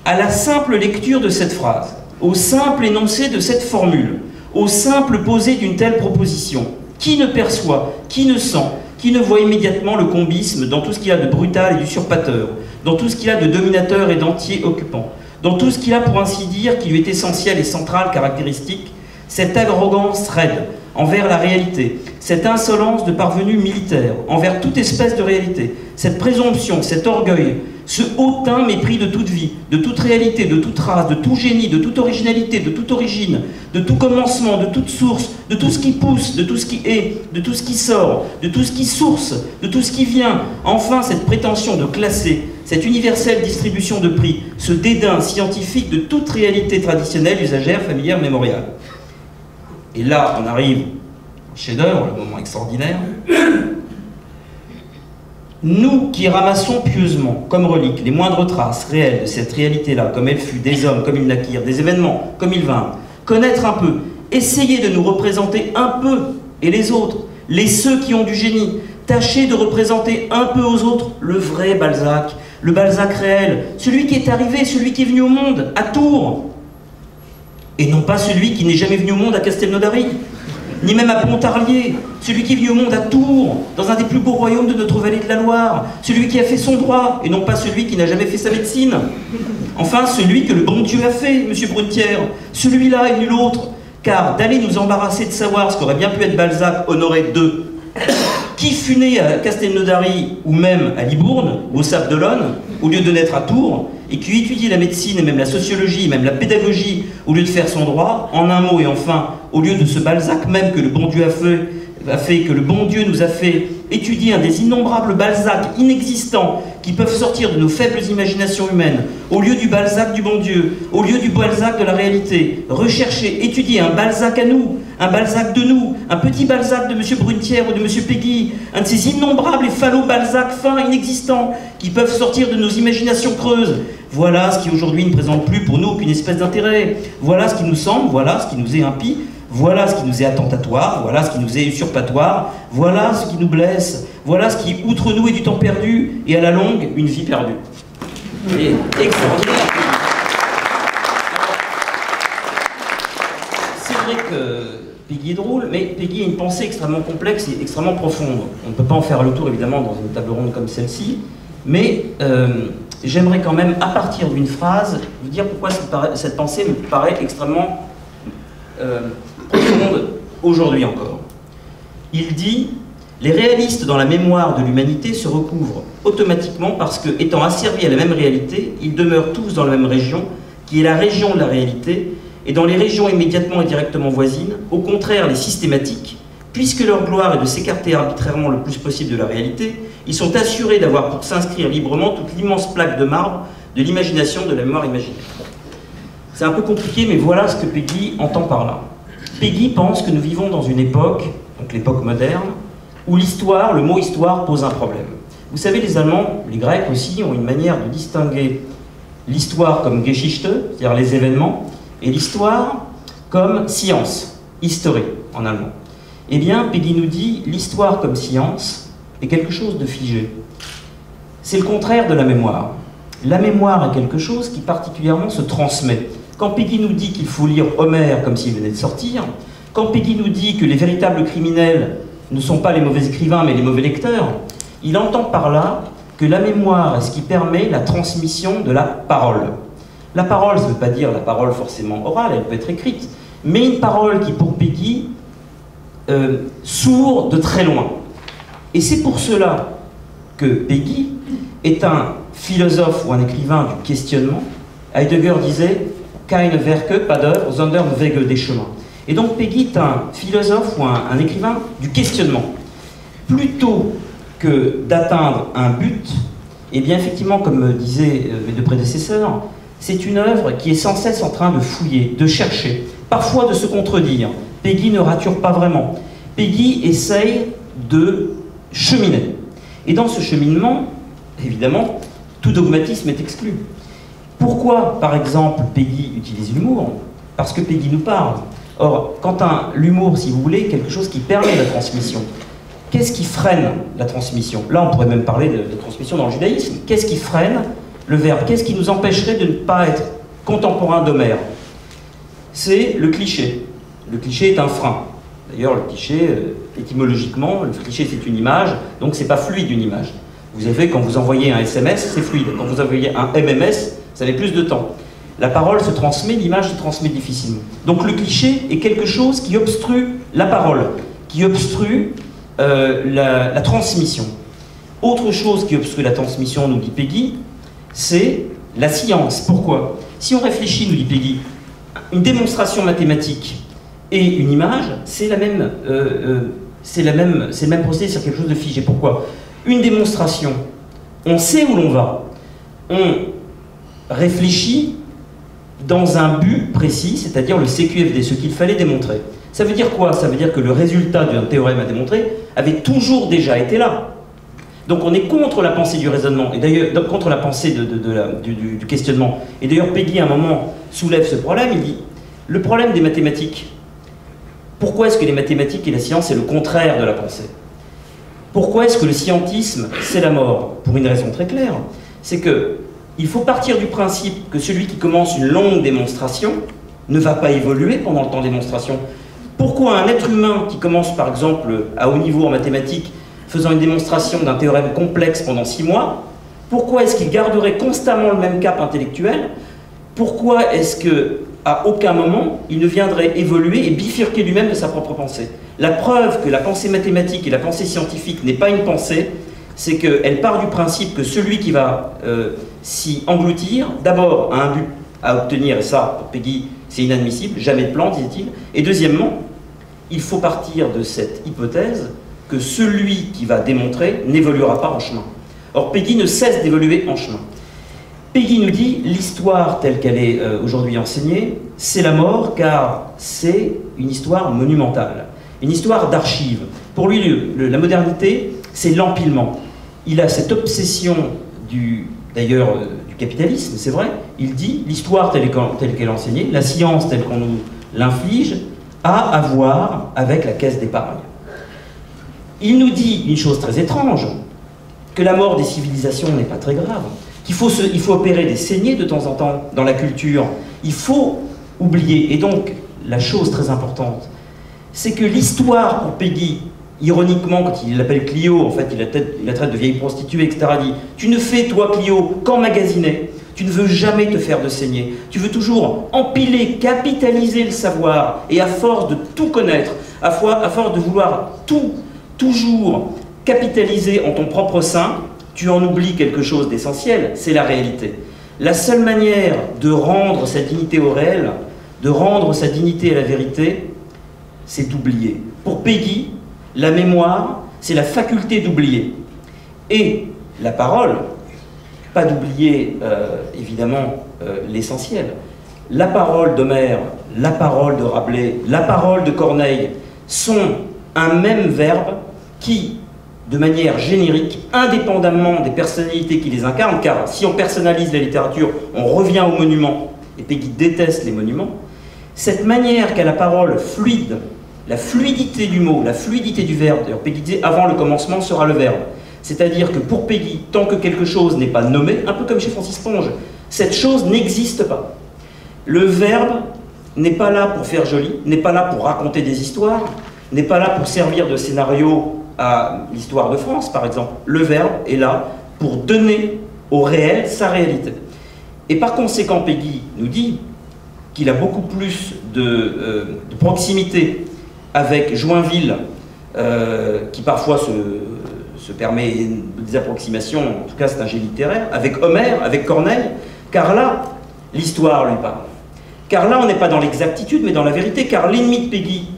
À la simple lecture de cette phrase, au simple énoncé de cette formule, au simple posé d'une telle proposition, qui ne perçoit, qui ne sent, qui ne voit immédiatement le combisme dans tout ce qu'il y a de brutal et d'usurpateur, dans tout ce qu'il y a de dominateur et d'entier occupant, dans tout ce qu'il a, pour ainsi dire, qui lui est essentiel et central, caractéristique, cette arrogance raide envers la réalité, cette insolence de parvenu militaire envers toute espèce de réalité, cette présomption, cet orgueil, ce hautain mépris de toute vie, de toute réalité, de toute race, de tout génie, de toute originalité, de toute origine, de tout commencement, de toute source, de tout ce qui pousse, de tout ce qui est, de tout ce qui sort, de tout ce qui source, de tout ce qui vient. Enfin, cette prétention de classer, cette universelle distribution de prix, ce dédain scientifique de toute réalité traditionnelle, usagère, familière, mémoriale. Et là, on arrive au chef-d'œuvre, le moment extraordinaire. Nous qui ramassons pieusement, comme reliques, les moindres traces réelles de cette réalité-là, comme elle fut, des hommes comme ils naquirent, des événements comme ils vinrent, connaître un peu, essayer de nous représenter un peu, et les autres, les ceux qui ont du génie, tâcher de représenter un peu aux autres le vrai Balzac, le Balzac réel, celui qui est arrivé, celui qui est venu au monde, à Tours, et non pas celui qui n'est jamais venu au monde à Castelnaudary, ni même à Pontarlier, celui qui est venu au monde à Tours, dans un des plus beaux royaumes de notre vallée de la Loire, celui qui a fait son droit, et non pas celui qui n'a jamais fait sa médecine. Enfin, celui que le bon Dieu a fait, monsieur Brunetière, celui-là et nul autre, car d'aller nous embarrasser de savoir ce qu'aurait bien pu être Balzac, honoré de qui fut né à Castelnaudary, ou même à Libourne, ou au Sable d'Olonne, au lieu de naître à Tours, et qui étudie la médecine et même la sociologie, même la pédagogie, au lieu de faire son droit, en un mot et enfin, au lieu de ce Balzac même que le bon Dieu que le bon Dieu nous a fait étudier un des innombrables Balzac inexistants qui peuvent sortir de nos faibles imaginations humaines, au lieu du Balzac du bon Dieu, au lieu du Balzac de la réalité, rechercher, étudier un Balzac à nous, un Balzac de nous, un petit Balzac de M. Brunetière ou de M. Peggy, un de ces innombrables et fallot Balzac fins inexistants qui peuvent sortir de nos imaginations creuses. Voilà ce qui aujourd'hui ne présente plus pour nous qu'une espèce d'intérêt. Voilà ce qui nous semble, voilà ce qui nous est impie, voilà ce qui nous est attentatoire, voilà ce qui nous est usurpatoire, voilà ce qui nous blesse, voilà ce qui, outre nous, est du temps perdu, et à la longue, une vie perdue. Et extraordinaire. C'est vrai que Peggy est drôle, mais Peggy a une pensée extrêmement complexe et extrêmement profonde. On ne peut pas en faire le tour, évidemment, dans une table ronde comme celle-ci, mais j'aimerais quand même, à partir d'une phrase, vous dire pourquoi cette pensée me paraît extrêmement profonde aujourd'hui encore. Il dit « Les réalistes dans la mémoire de l'humanité se recouvrent automatiquement parce que, étant asservis à la même réalité, ils demeurent tous dans la même région, qui est la région de la réalité, et dans les régions immédiatement et directement voisines, au contraire les systématiques, puisque leur gloire est de s'écarter arbitrairement le plus possible de la réalité, ils sont assurés d'avoir pour s'inscrire librement toute l'immense plaque de marbre de l'imagination de la mémoire imaginaire. » C'est un peu compliqué, mais voilà ce que Peggy entend par là. Peggy pense que nous vivons dans une époque, donc l'époque moderne, où l'histoire, le mot histoire, pose un problème. Vous savez, les Allemands, les Grecs aussi, ont une manière de distinguer l'histoire comme Geschichte, c'est-à-dire les événements, et l'histoire comme science, History en allemand. Eh bien, Peggy nous dit, l'histoire comme science est quelque chose de figé. C'est le contraire de la mémoire. La mémoire est quelque chose qui particulièrement se transmet. Quand Peggy nous dit qu'il faut lire Homère comme s'il venait de sortir, quand Peggy nous dit que les véritables criminels ne sont pas les mauvais écrivains mais les mauvais lecteurs, il entend par là que la mémoire est ce qui permet la transmission de la parole. La parole, ça ne veut pas dire la parole forcément orale, elle peut être écrite, mais une parole qui, pour Peggy, sourd de très loin. Et c'est pour cela que Peggy est un philosophe ou un écrivain du questionnement. Heidegger disait « Keine Werke, pas d'œuvre, sondern Wege, des chemins ». Et donc Peggy est un philosophe ou un écrivain du questionnement. Plutôt que d'atteindre un but, et bien effectivement, comme disaient mes deux prédécesseurs, c'est une œuvre qui est sans cesse en train de fouiller, de chercher, parfois de se contredire. Peggy ne rature pas vraiment. Peggy essaye de cheminer. Et dans ce cheminement, évidemment, tout dogmatisme est exclu. Pourquoi, par exemple, Peggy utilise l'humour? Parce que Peggy nous parle. Or, l'humour, si vous voulez, est quelque chose qui permet la transmission. Qu'est-ce qui freine la transmission? Là, on pourrait même parler de transmission dans le judaïsme. Qu'est-ce qui freine le verbe? Qu'est-ce qui nous empêcherait de ne pas être contemporain d'Homère? C'est le cliché. Le cliché est un frein. D'ailleurs, le cliché, étymologiquement, le cliché c'est une image, donc c'est pas fluide une image. Vous avez, quand vous envoyez un SMS, c'est fluide. Quand vous envoyez un MMS, ça met plus de temps. La parole se transmet, l'image se transmet difficilement. Donc le cliché est quelque chose qui obstrue la parole, qui obstrue la transmission. Autre chose qui obstrue la transmission, nous dit Peggy, c'est la science. Pourquoi? Si on réfléchit, nous dit Peggy, une démonstration mathématique et une image, c'est le même procédé sur quelque chose de figé. Pourquoi? Une démonstration, on sait où l'on va, on réfléchit dans un but précis, c'est-à-dire le CQFD, ce qu'il fallait démontrer. Ça veut dire quoi? Ça veut dire que le résultat d'un théorème à démontrer avait toujours déjà été là. Donc on est contre la pensée du raisonnement, et d'ailleurs contre la pensée du questionnement. Et d'ailleurs Peggy à un moment soulève ce problème, il dit, le problème des mathématiques, pourquoi est-ce que les mathématiques et la science c'est le contraire de la pensée? Pourquoi est-ce que le scientisme c'est la mort? Pour une raison très claire, c'est que il faut partir du principe que celui qui commence une longue démonstration ne va pas évoluer pendant le temps de démonstration. Pourquoi un être humain qui commence par exemple à haut niveau en mathématiques, faisant une démonstration d'un théorème complexe pendant 6 mois, pourquoi est-ce qu'il garderait constamment le même cap intellectuel? Pourquoi est-ce qu'à aucun moment il ne viendrait évoluer et bifurquer lui-même de sa propre pensée? La preuve que la pensée mathématique et la pensée scientifique n'est pas une pensée, c'est qu'elle part du principe que celui qui va s'y engloutir, d'abord a un but à obtenir, et ça, pour Peggy, c'est inadmissible, jamais de plan, disait-il, et deuxièmement, il faut partir de cette hypothèse que celui qui va démontrer n'évoluera pas en chemin. Or, Peggy ne cesse d'évoluer en chemin. Peggy nous dit, l'histoire telle qu'elle est aujourd'hui enseignée, c'est la mort, car c'est une histoire monumentale, une histoire d'archives. Pour lui, la modernité, c'est l'empilement. Il a cette obsession d'ailleurs du capitalisme, c'est vrai. Il dit, l'histoire telle qu'elle est enseignée, la science telle qu'on nous l'inflige, a à voir avec la caisse d'épargne. Il nous dit une chose très étrange, que la mort des civilisations n'est pas très grave, qu'il faut opérer des saignées de temps en temps dans la culture, il faut oublier. Et donc, la chose très importante, c'est que l'histoire pour Peggy, ironiquement, quand il l'appelle Clio, en fait, il la traite de vieille prostituée, etc., dit « Tu ne fais, toi, Clio, qu'emmagasiner. Tu ne veux jamais te faire de saigner. Tu veux toujours empiler, capitaliser le savoir. Et à force de tout connaître, à force de vouloir toujours capitaliser en ton propre sein, tu en oublies quelque chose d'essentiel, c'est la réalité. La seule manière de rendre sa dignité au réel, de rendre sa dignité à la vérité, c'est d'oublier. Pour Peggy, la mémoire, c'est la faculté d'oublier. Et la parole, pas d'oublier évidemment l'essentiel. La parole d'Homère, la parole de Rabelais, la parole de Corneille sont un même verbe qui, de manière générique, indépendamment des personnalités qui les incarnent, car si on personnalise la littérature, on revient aux monuments, et Peggy déteste les monuments, cette manière qu'a la parole fluide, la fluidité du mot, la fluidité du verbe, d'ailleurs Peggy disait avant le commencement sera le verbe, c'est-à-dire que pour Peggy, tant que quelque chose n'est pas nommé, un peu comme chez Francis Ponge, cette chose n'existe pas. Le verbe n'est pas là pour faire joli, n'est pas là pour raconter des histoires, n'est pas là pour servir de scénario à l'histoire de France, par exemple. Le verbe est là pour donner au réel sa réalité. Et par conséquent, Peggy nous dit qu'il a beaucoup plus de proximité avec Joinville, qui parfois se permet des approximations, en tout cas c'est un génie littéraire, avec Homère, avec Corneille, car là, l'histoire lui parle. Car là, on n'est pas dans l'exactitude, mais dans la vérité, car l'ennemi de Peggy,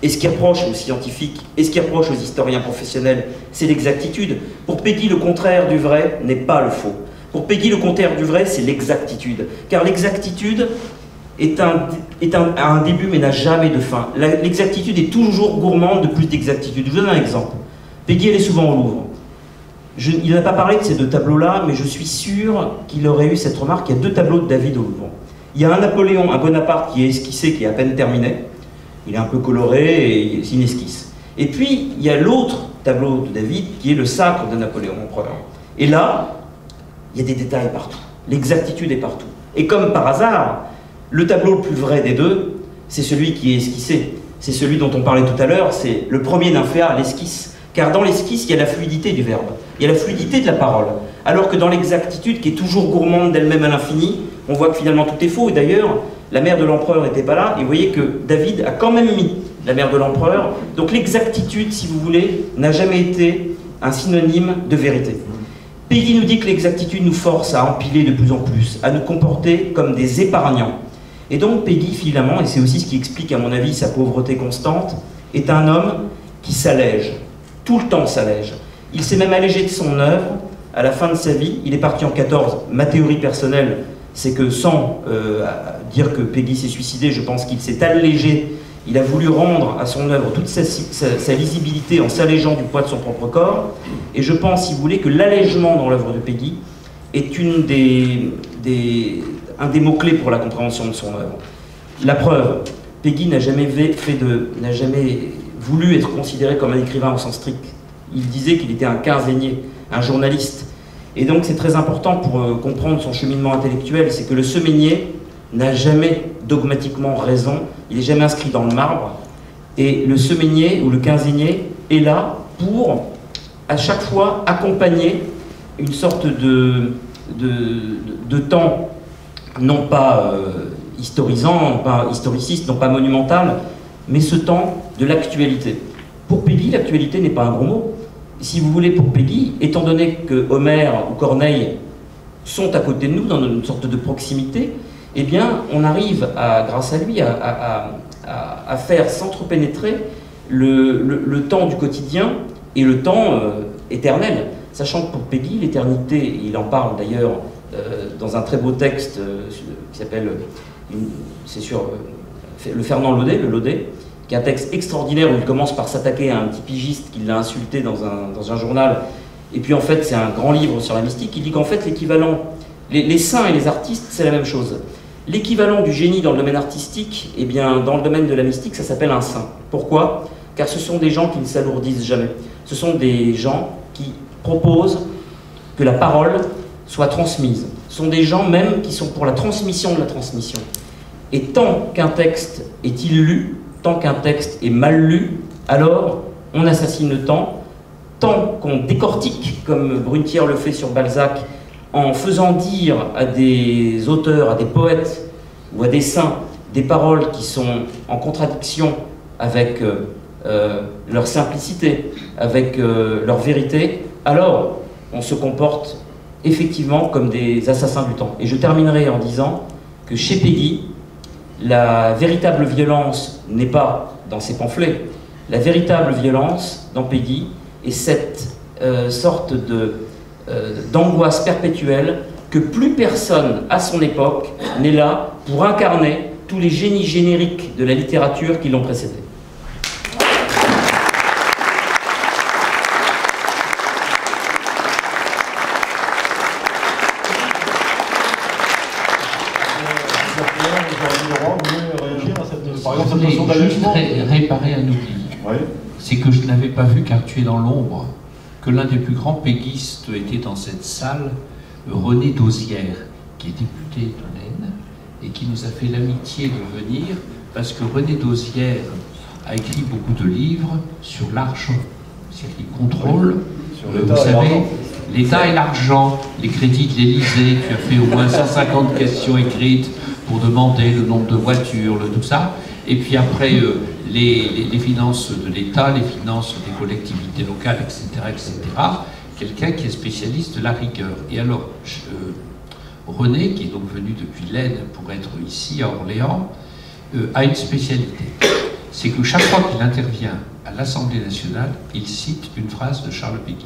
et ce qui reproche aux scientifiques, et ce qui reproche aux historiens professionnels, c'est l'exactitude. Pour Peggy, le contraire du vrai n'est pas le faux. Pour Peggy, le contraire du vrai, c'est l'exactitude. Car l'exactitude a un début, mais n'a jamais de fin. L'exactitude est toujours gourmande de plus d'exactitude. Je vous donne un exemple. Peggy, elle est souvent au Louvre. Il n'a pas parlé de ces 2 tableaux-là, mais je suis sûr qu'il aurait eu cette remarque. Il y a 2 tableaux de David au Louvre. Il y a un Napoléon, un Bonaparte qui est esquissé, qui est à peine terminé. Il est un peu coloré et c'est une esquisse. Et puis, il y a l'autre tableau de David qui est le sacre de Napoléon Empereur. Et là, il y a des détails partout. L'exactitude est partout. Et comme par hasard, le tableau le plus vrai des deux, c'est celui qui est esquissé. C'est celui dont on parlait tout à l'heure, c'est le premier nymphéa, l'esquisse. Car dans l'esquisse, il y a la fluidité du verbe, il y a la fluidité de la parole. Alors que dans l'exactitude, qui est toujours gourmande d'elle-même à l'infini, on voit que finalement tout est faux. Et d'ailleurs, la mère de l'empereur n'était pas là, et vous voyez que David a quand même mis la mère de l'empereur. Donc l'exactitude, si vous voulez, n'a jamais été un synonyme de vérité. Peggy nous dit que l'exactitude nous force à empiler de plus en plus, à nous comporter comme des épargnants. Et donc Peggy, finalement, et c'est aussi ce qui explique à mon avis sa pauvreté constante, est un homme qui s'allège, tout le temps s'allège. Il s'est même allégé de son œuvre à la fin de sa vie. Il est parti en 14. Ma théorie personnelle, c'est que sans dire que Peggy s'est suicidé, je pense qu'il s'est allégé. Il a voulu rendre à son œuvre toute sa lisibilité en s'allégeant du poids de son propre corps. Et je pense, si vous voulez, que l'allègement dans l'œuvre de Peggy est un des mots-clés pour la compréhension de son œuvre. La preuve, Peggy n'a jamais voulu être considéré comme un écrivain au sens strict. Il disait qu'il était un quinzainier, un journaliste. Et donc c'est très important pour comprendre son cheminement intellectuel, c'est que le semainier n'a jamais dogmatiquement raison, il n'est jamais inscrit dans le marbre, et le semainier ou le quinzainier est là pour, à chaque fois, accompagner une sorte de temps, non pas historisant, non pas historiciste, non pas monumental, mais ce temps de l'actualité. Pour Peggy, l'actualité n'est pas un gros mot. Si vous voulez, pour Peggy, étant donné que Homère ou Corneille sont à côté de nous, dans une sorte de proximité, eh bien, on arrive, grâce à lui, à faire s'entrepénétrer le temps du quotidien et le temps éternel. Sachant que pour Peggy, l'éternité, il en parle d'ailleurs dans un très beau texte qui s'appelle, c'est sur le Fernand Laudet, le Laudet, qui est un texte extraordinaire où il commence par s'attaquer à un petit pigiste qui l'a insulté dans un journal. Et puis en fait, c'est un grand livre sur la mystique. Il dit qu'en fait, l'équivalent, les saints et les artistes, c'est la même chose. L'équivalent du génie dans le domaine artistique, eh bien, dans le domaine de la mystique, ça s'appelle un saint. Pourquoi? Car ce sont des gens qui ne s'alourdissent jamais. Ce sont des gens qui proposent que la parole soit transmise. Ce sont des gens même qui sont pour la transmission de la transmission. Et tant qu'un texte est-il lu, tant qu'un texte est mal lu, alors on assassine le temps. Tant qu'on décortique, comme Brunetière le fait sur Balzac, en faisant dire à des auteurs, à des poètes ou à des saints, des paroles qui sont en contradiction avec leur simplicité, avec leur vérité, alors on se comporte effectivement comme des assassins du temps. Et je terminerai en disant que chez Peggy, la véritable violence n'est pas dans ses pamphlets. La véritable violence dans Peggy est cette sorte d'angoisse perpétuelle que plus personne à son époque n'est là pour incarner tous les génies génériques de la littérature qui l'ont précédé. Je voulais juste réparer un oubli. Oui. C'est que je n'avais pas vu, car tu es dans l'ombre, que l'un des plus grands péguistes était dans cette salle, René Dauzière, qui est député de l'Aisne et qui nous a fait l'amitié de venir parce que René Dauzière a écrit beaucoup de livres sur l'argent, c'est-à-dire qu'il contrôle, vous savez, l'État et l'argent, les crédits de l'Élysée. Tu as fait au moins 150 questions écrites pour demander le nombre de voitures, tout ça. Et puis après, les finances de l'État, les finances des collectivités locales, etc., etc. Quelqu'un qui est spécialiste de la rigueur. Et alors, René, qui est donc venu depuis l'Aisne pour être ici à Orléans, a une spécialité. C'est que chaque fois qu'il intervient à l'Assemblée nationale, il cite une phrase de Charles Péguy.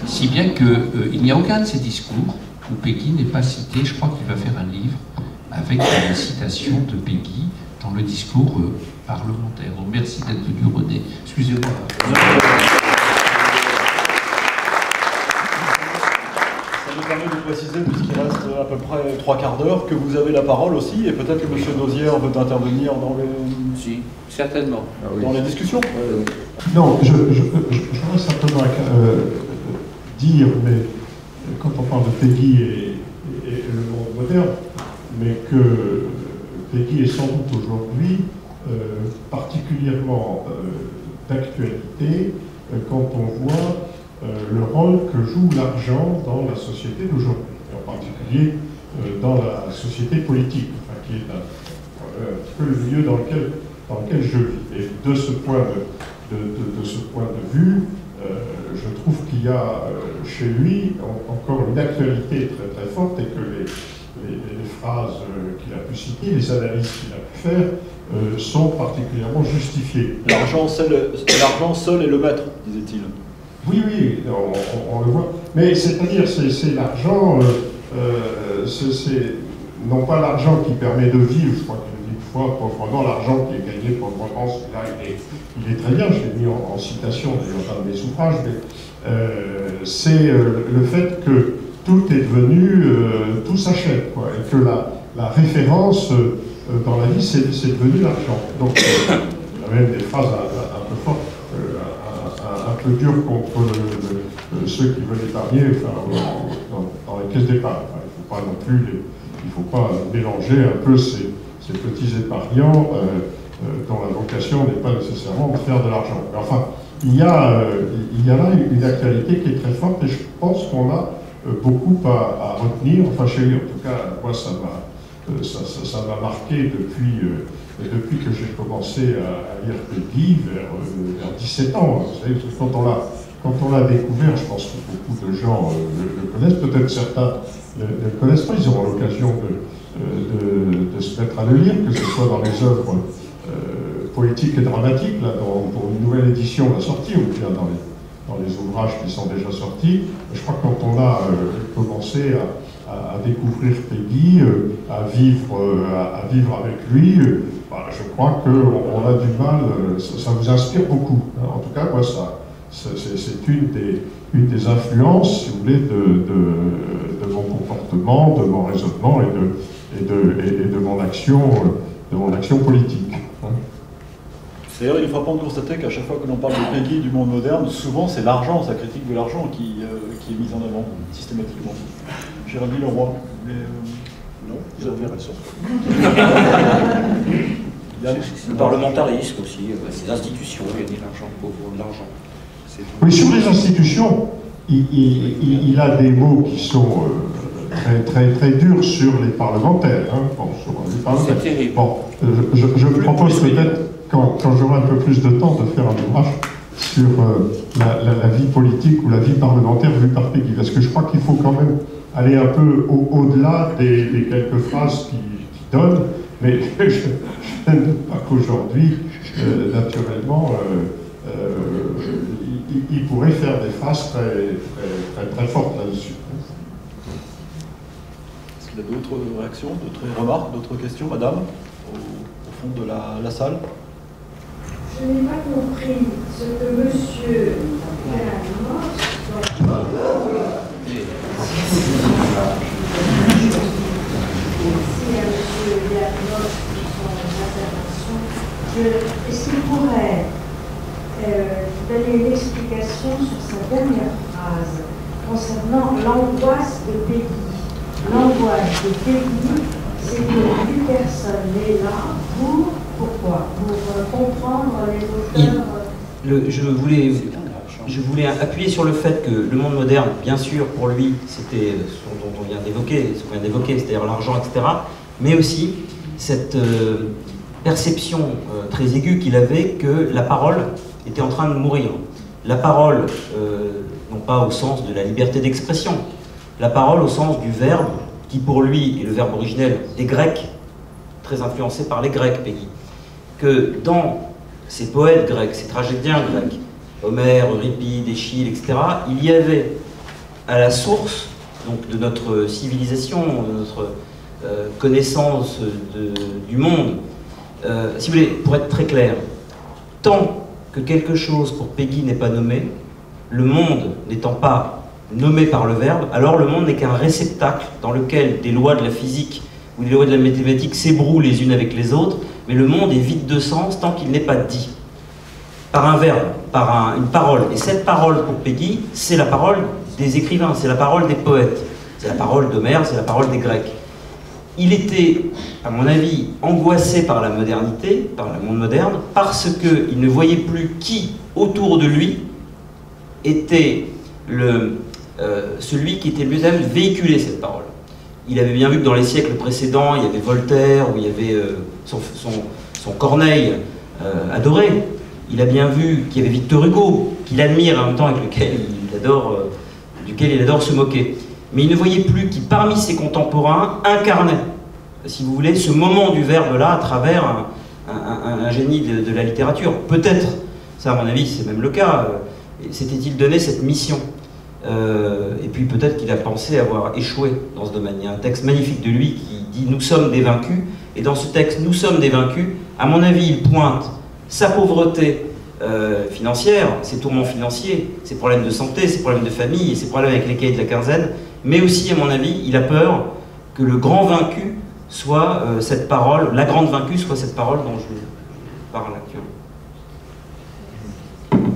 Si bien qu'il n'y a aucun de ses discours où Péguy n'est pas cité. Je crois qu'il va faire un livre avec une citation de Péguy dans le discours parlementaire. Donc merci d'être venu, René. Excusez-moi. Ça nous permet de préciser, puisqu'il reste à peu près 3 quarts d'heure, que vous avez la parole aussi, et peut-être que M. Dauzière veut intervenir dans les... Si. Certainement. Dans la discussion. Non, je voudrais simplement dire, mais quand on parle de Peggy et le monde moderne, mais que Peggy est sans doute aujourd'hui particulièrement d'actualité quand on voit le rôle que joue l'argent dans la société d'aujourd'hui, en particulier dans la société politique, enfin, qui est un petit peu le milieu dans lequel je vis. Et de ce point de vue, je trouve qu'il y a chez lui encore une actualité très très forte et que les phrases qu'il a pu citer, les analyses qu'il a pu faire, sont particulièrement justifiées. L'argent seul est le maître, disait-il. Oui, on le voit. Mais c'est-à-dire, c'est l'argent, c'est non pas l'argent qui permet de vivre, je crois qu'il dit une fois, pendant l'argent qui est gagné pour le moment, celui-là, il est très bien, je l'ai mis en citation d'ailleurs dans mes ouvrages, mais c'est le fait que tout est devenu, tout s'achète, quoi, et que la référence dans la vie, c'est devenu l'argent. Donc, il y a même des phrases un peu fortes, un peu dures contre ceux qui veulent épargner, enfin, dans les caisses d'épargne. Enfin, il ne faut pas mélanger un peu ces petits épargnants dont la vocation n'est pas nécessairement de faire de l'argent. Mais enfin, il y a là une actualité qui est très forte et je pense qu'on a beaucoup à retenir. Enfin, chez lui, en tout cas, moi, ça m'a marqué depuis que j'ai commencé à lire Peggy vers 17 ans. Vous savez, quand on l'a découvert, je pense que beaucoup de gens le connaissent, peut-être certains ne le connaissent pas, ils auront l'occasion de se mettre à le lire, que ce soit dans les œuvres poétiques et dramatiques, là, pour une nouvelle édition à sortir, ou bien dans les ouvrages qui sont déjà sortis. Je crois que quand on a commencé à découvrir Peggy, à vivre avec lui, je crois qu'on a du mal, ça vous inspire beaucoup. En tout cas, moi, c'est une des influences, si vous voulez, de mon comportement, de mon raisonnement et de mon action politique. D'ailleurs, il est frappant de constater qu'à chaque fois que l'on parle de Peggy du monde moderne, souvent c'est l'argent, sa critique de l'argent qui est mise en avant, systématiquement. Géraldine Leroy, non, vous avez raison. Le parlementarisme aussi, les institutions, gagner l'argent, pauvre l'argent. Oui, sur les institutions, il a des mots qui sont très, très, très durs sur les parlementaires. Hein. Bon, sur les parlementaires. C'est terrible. Bon, je me propose peut-être, quand j'aurai un peu plus de temps, de faire un ouvrage sur la vie politique ou la vie parlementaire vue par Peggy. Parce que je crois qu'il faut quand même aller un peu au-delà des quelques phrases qu'il donne. Mais je ne doute pas qu'aujourd'hui, naturellement, il pourrait faire des phrases très, très, très, très fortes là-dessus. Est-ce qu'il y a d'autres réactions, d'autres remarques, d'autres questions, madame, au fond de la salle? Je n'ai pas compris ce que monsieur est-ce qu'il pourrait donner une explication sur sa dernière phrase concernant l'angoisse de Peggy? L'angoisse de Peggy, c'est que plus personne n'est là pourquoi? Pour comprendre les auteurs. Je voulais appuyer sur le fait que le monde moderne, bien sûr, pour lui, c'était ce dont on vient d'évoquer, c'est-à-dire l'argent, etc., mais aussi cette perception très aiguë qu'il avait que la parole était en train de mourir. La parole, non pas au sens de la liberté d'expression, la parole au sens du verbe, qui pour lui est le verbe originel des Grecs, très influencé par les Grecs, Peggy. Que dans ces poètes grecs, ces tragédiens grecs, Homère, Euripide, Échille, etc., il y avait à la source donc, de notre civilisation, de notre connaissance du monde, si vous voulez, pour être très clair, tant que quelque chose pour Peggy n'est pas nommé, le monde n'étant pas nommé par le verbe, alors le monde n'est qu'un réceptacle dans lequel des lois de la physique ou des lois de la mathématique s'ébrouent les unes avec les autres, mais le monde est vide de sens tant qu'il n'est pas dit. Par un verbe, par une parole. Et cette parole, pour Péguy, c'est la parole des écrivains, c'est la parole des poètes, c'est la parole d'Homère, c'est la parole des Grecs. Il était, à mon avis, angoissé par la modernité, par le monde moderne, parce qu'il ne voyait plus qui, autour de lui, était celui qui était lui-même véhiculé cette parole. Il avait bien vu que dans les siècles précédents, il y avait Voltaire, où il y avait son Corneille adoré. Il a bien vu qu'il y avait Victor Hugo, qu'il admire en même temps, avec duquel il adore se moquer. Mais il ne voyait plus qui, parmi ses contemporains, incarnait, si vous voulez, ce moment du verbe-là à travers un génie de la littérature. Peut-être, ça à mon avis c'est même le cas, s'était-il donné cette mission. Et puis peut-être qu'il a pensé avoir échoué dans ce domaine. Il y a un texte magnifique de lui qui dit « Nous sommes des vaincus ». Et dans ce texte « Nous sommes des vaincus », à mon avis, il pointe sa pauvreté financière, ses tourments financiers, ses problèmes de santé, ses problèmes de famille et ses problèmes avec les cahiers de la quinzaine, mais aussi, à mon avis, il a peur que le grand vaincu soit cette parole, la grande vaincue soit cette parole dont je parle actuellement.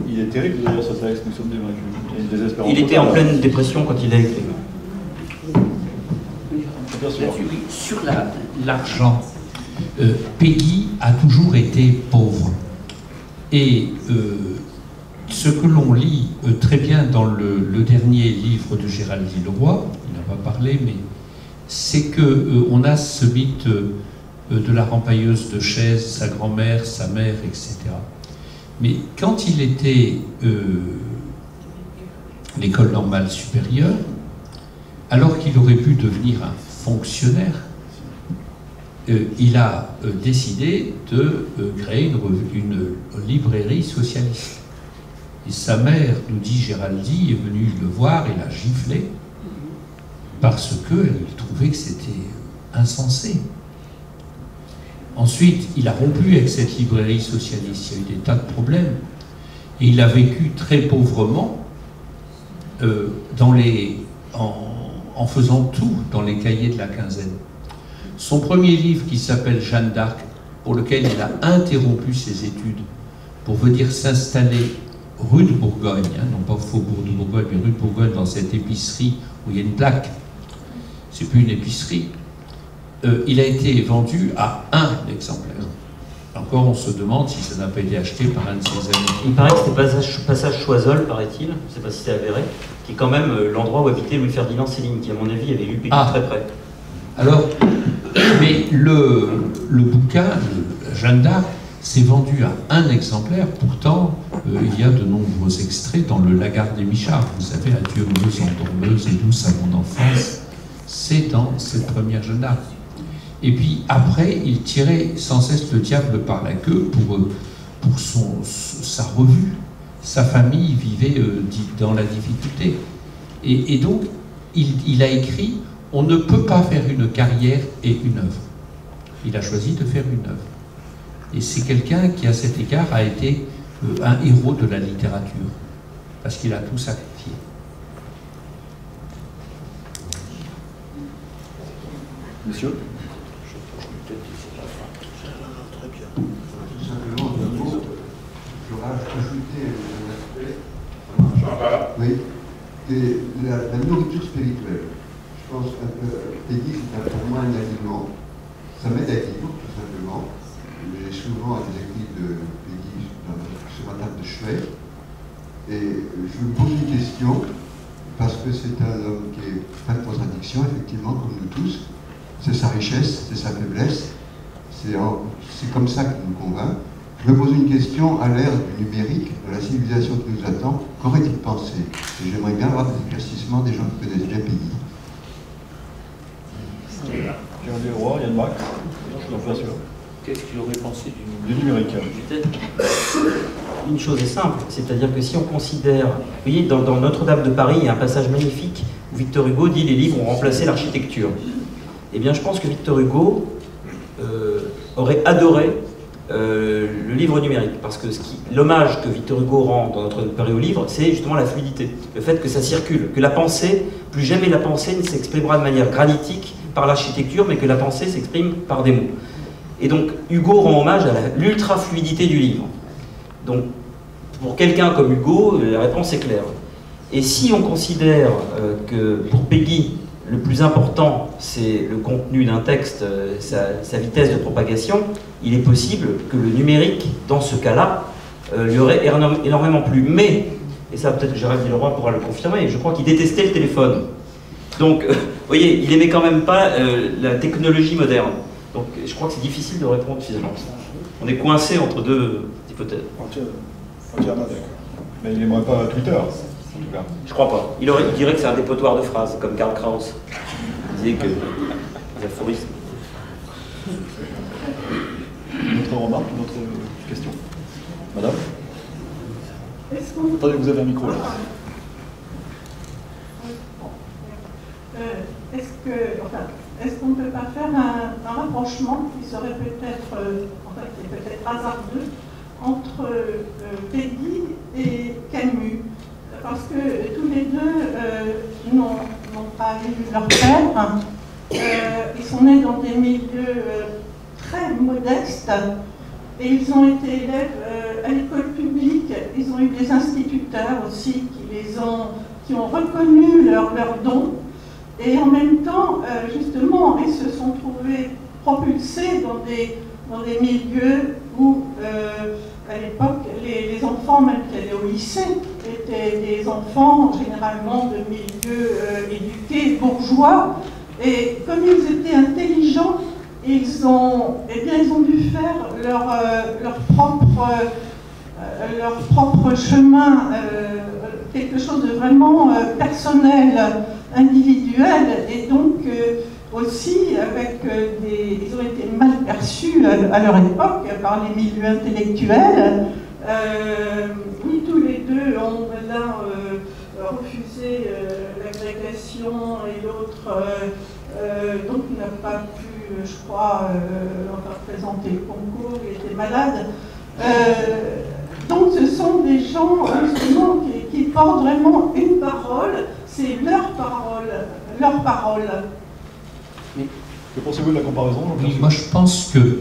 Il est terrible d'ailleurs ce texte, Nous sommes des vaincus. Il y a une désespérance. Il était en pleine dépression quand il a écrit. Bien sûr. Sur l'argent, Péguy a toujours été pauvre. Et ce que l'on lit très bien dans le dernier livre de Géraldine Leroy, il n'a pas parlé, mais c'est qu'on a ce mythe de la rempailleuse de chaises, sa grand-mère, sa mère, etc. Mais quand il était l'école normale supérieure, alors qu'il aurait pu devenir un fonctionnaire, il a décidé de créer une librairie socialiste. Et sa mère, nous dit Géraldine, est venue le voir et l'a giflé parce qu'elle trouvait que c'était insensé. Ensuite, il a rompu avec cette librairie socialiste. Il y a eu des tas de problèmes. Et il a vécu très pauvrement en faisant tout dans les cahiers de la quinzaine. Son premier livre, qui s'appelle Jeanne d'Arc, pour lequel il a interrompu ses études pour venir s'installer rue de Bourgogne, non pas faubourg de Bourgogne, mais rue de Bourgogne, dans cette épicerie où il y a une plaque. C'est plus une épicerie. Il a été vendu à un exemplaire. Encore, on se demande si ça n'a pas été acheté par un de ses amis. Il paraît que c'était passage Choiseul, paraît-il, je ne sais pas si c'est avéré, qui est quand même l'endroit où habitait Louis-Ferdinand Céline, qui, à mon avis, avait lu Péguy très près. Alors, mais le bouquin, Jeanne d'Arc, s'est vendu à un exemplaire. Pourtant, il y a de nombreux extraits dans le Lagarde des Michards. Vous savez, adieu, heureuse, endormeuse et douce à mon enfance. C'est dans cette première Jeanne d'Arc. Et puis après, il tirait sans cesse le diable par la queue pour sa revue. Sa famille vivait dans la difficulté. Et donc, il a écrit « On ne peut pas faire une carrière et une œuvre ». Il a choisi de faire une œuvre. Et c'est quelqu'un qui, à cet égard, a été un héros de la littérature, parce qu'il a tout sacrifié. Monsieur ? J'aurais ajouté un aspect. Oui. Et la nourriture spirituelle. Je pense que Péguy, c'est pour moi un aliment. Ça m'aide à vivre, tout simplement. J'ai souvent des écrits de Péguy sur ma table de chevet. Et je me pose une question, parce que c'est un homme qui est plein de contradictions, effectivement, comme nous tous. C'est sa richesse, c'est sa faiblesse. C'est comme ça qu'il nous convainc. Je me pose une question à l'ère du numérique, de la civilisation qui nous attend. Qu'aurait-il pensé? Et j'aimerais bien avoir des éclaircissements des gens qui connaissent bien Péguy. Géraldine Leroy, Yann Max, je suis pas sûr. Qu'est-ce qu'il aurait pensé du numérique? Une chose est simple, c'est-à-dire que si on considère... Vous voyez, dans Notre-Dame de Paris, il y a un passage magnifique où Victor Hugo dit « Les livres ont remplacé l'architecture ». Eh bien, je pense que Victor Hugo aurait adoré le livre numérique, parce que l'hommage que Victor Hugo rend dans Notre-Dame de Paris au livre, c'est justement la fluidité, le fait que ça circule, que la pensée, plus jamais la pensée ne s'exprimera de manière granitique par l'architecture, mais que la pensée s'exprime par des mots. Et donc Hugo rend hommage à l'ultra-fluidité du livre. Donc pour quelqu'un comme Hugo, la réponse est claire. Et si on considère que pour Peggy, le plus important, c'est le contenu d'un texte, sa vitesse de propagation, il est possible que le numérique, dans ce cas-là, lui aurait énormément plu. Mais, et ça peut-être que Gérald Villeroy pourra le confirmer, je crois qu'il détestait le téléphone. Donc, vous voyez, il n'aimait quand même pas la technologie moderne. Donc, je crois que c'est difficile de répondre finalement. On est coincé entre deux hypothèses. Entièrement d'accord. Mais il n'aimerait pas Twitter, en tout cas. Je crois pas. Il dirait que c'est un dépotoir de phrases, comme Karl Kraus. Il disait que les aphorismes. Une autre remarque, une autre question? Madame? Attendez, vous avez un micro là. Est-ce qu'on ne peut pas faire un rapprochement qui serait peut-être hasardeux entre Peggy et Camus? Parce que tous les deux n'ont pas eu leur père. Ils sont nés dans des milieux très modestes et ils ont été élèves à l'école publique. Ils ont eu des instituteurs aussi qui ont reconnu leur don. Et en même temps, justement, ils se sont trouvés propulsés dans des milieux où, à l'époque, les enfants, même qui allaient au lycée, étaient des enfants généralement de milieux éduqués, bourgeois. Et comme ils étaient intelligents, ils ont dû faire leur propre chemin, quelque chose de vraiment personnel, individuel, et donc aussi avec ils ont été mal perçus à leur époque par les milieux intellectuels. Oui, tous les deux ont l'un refusé l'agrégation et l'autre donc n'a pas pu, je crois, représenter le concours, il était malade. Donc ce sont des gens justement qui portent vraiment une parole, c'est leur parole. Mais que pensez-vous de la comparaison? Oui, moi je pense que,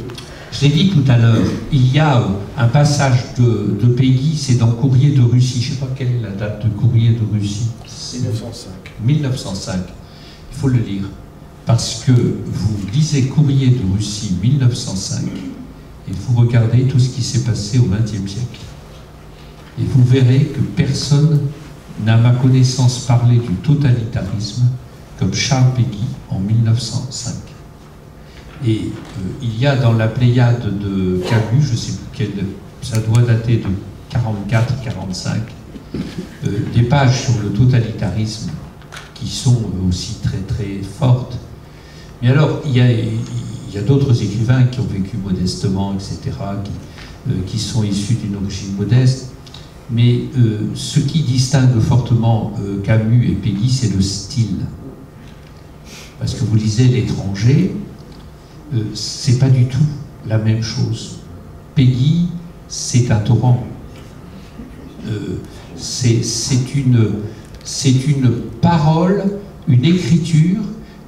je l'ai dit tout à l'heure, il y a un passage de Peggy, c'est dans Courrier de Russie, je ne sais pas quelle est la date de Courrier de Russie. 1905. 1905, il faut le lire, parce que vous lisez Courrier de Russie 1905, et vous regardez tout ce qui s'est passé au XXe siècle. Et vous verrez que personne n'a, à ma connaissance, parlé du totalitarisme comme Charles Péguy en 1905. Et il y a dans la Pléiade de Camus, je ne sais plus quelle, ça doit dater de 44-45, des pages sur le totalitarisme qui sont aussi très très fortes. Mais alors, il y a d'autres écrivains qui ont vécu modestement, etc., qui sont issus d'une origine modeste. Mais ce qui distingue fortement Camus et Péguy, c'est le style. Parce que vous lisez L'étranger, c'est pas du tout la même chose. Péguy, c'est un torrent. C'est une parole, une écriture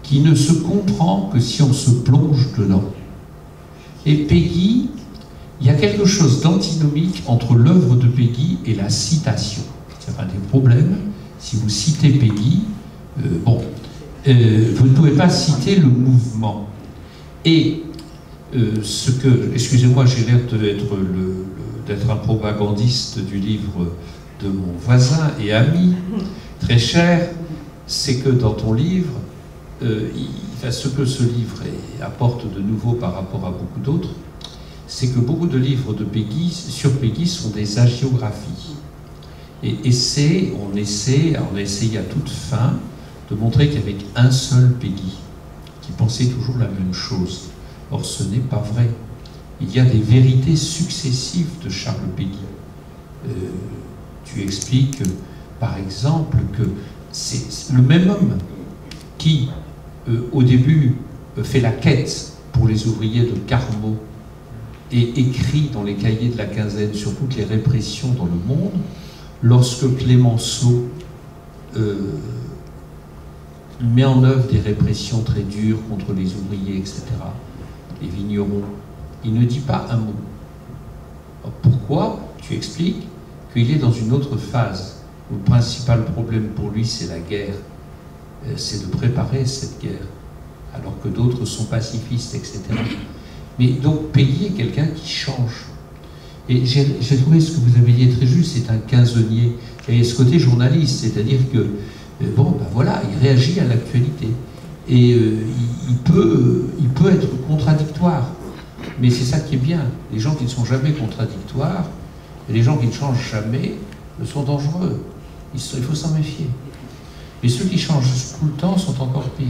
qui ne se comprend que si on se plonge dedans. Et Péguy, il y a quelque chose d'antinomique entre l'œuvre de Péguy et la citation. C'est un des problèmes. Si vous citez Péguy, vous ne pouvez pas citer le mouvement. Et excusez-moi, j'ai l'air d'être un propagandiste du livre de mon voisin et ami très cher, c'est que dans ton livre, ce que ce livre apporte de nouveau par rapport à beaucoup d'autres, c'est que beaucoup de livres de Péguy, sur Péguy sont des hagiographies. Et on essaie à toute fin de montrer qu'il y avait un seul Péguy, qui pensait toujours la même chose. Or, ce n'est pas vrai. Il y a des vérités successives de Charles Péguy. Tu expliques, par exemple, que c'est le même homme qui, au début, fait la quête pour les ouvriers de Carmaux et écrit dans les cahiers de la quinzaine sur toutes les répressions dans le monde, lorsque Clémenceau met en œuvre des répressions très dures contre les ouvriers, etc., les vignerons, il ne dit pas un mot. Alors pourquoi? Tu expliques qu'il est dans une autre phase, où le principal problème pour lui, c'est la guerre. C'est de préparer cette guerre, alors que d'autres sont pacifistes, etc. Mais donc, Peggy est quelqu'un qui change. Et j'ai trouvé ce que vous avez dit très juste, c'est un quinzonnier. Et ce côté journaliste, c'est-à-dire que, bon, ben voilà, il réagit à l'actualité. Et il peut être contradictoire. Mais c'est ça qui est bien. Les gens qui ne sont jamais contradictoires, et les gens qui ne changent jamais, sont dangereux. Il faut s'en méfier. Mais ceux qui changent tout le temps sont encore pires.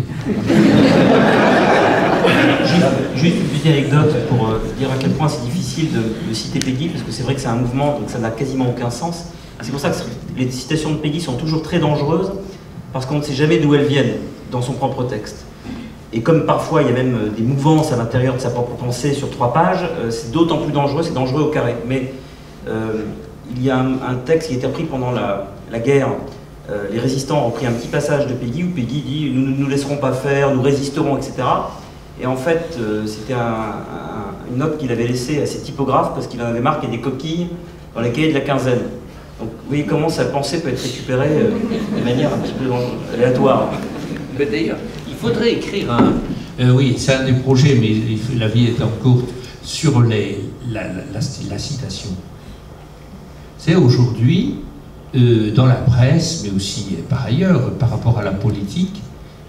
Juste une petite anecdote pour dire à quel point c'est difficile de citer Peggy, parce que c'est vrai que c'est un mouvement, donc ça n'a quasiment aucun sens. C'est pour ça que les citations de Peggy sont toujours très dangereuses, parce qu'on ne sait jamais d'où elles viennent dans son propre texte. Et comme parfois il y a même des mouvances à l'intérieur de sa propre pensée sur 3 pages, c'est d'autant plus dangereux, c'est dangereux au carré. Mais il y a un texte qui a été repris pendant la guerre. Les résistants ont pris un petit passage de Peggy où Peggy dit « nous ne nous laisserons pas faire, nous résisterons, etc. » Et en fait, c'était une note qu'il avait laissée à ses typographes parce qu'il en avait marqué des coquilles dans les cahiers de la quinzaine. Donc vous voyez comment sa pensée peut être récupérée de manière un petit peu aléatoire. D'ailleurs, il faudrait écrire un... oui, c'est un des projets, mais la vie est en courte, sur la citation. C'est aujourd'hui... dans la presse, mais aussi par ailleurs, par rapport à la politique,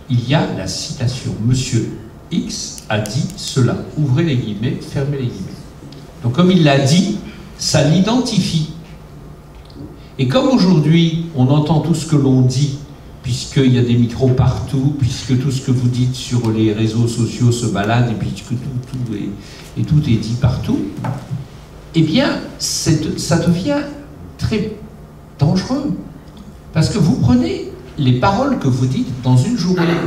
il y a la citation. Monsieur X a dit cela. Ouvrez les guillemets, fermez les guillemets. Donc comme il l'a dit, ça l'identifie. Et comme aujourd'hui, on entend tout ce que l'on dit, puisqu'il y a des micros partout, puisque tout ce que vous dites sur les réseaux sociaux se balade, et puisque tout est dit partout, eh bien, ça devient très dangereux. Parce que vous prenez les paroles que vous dites dans une journée.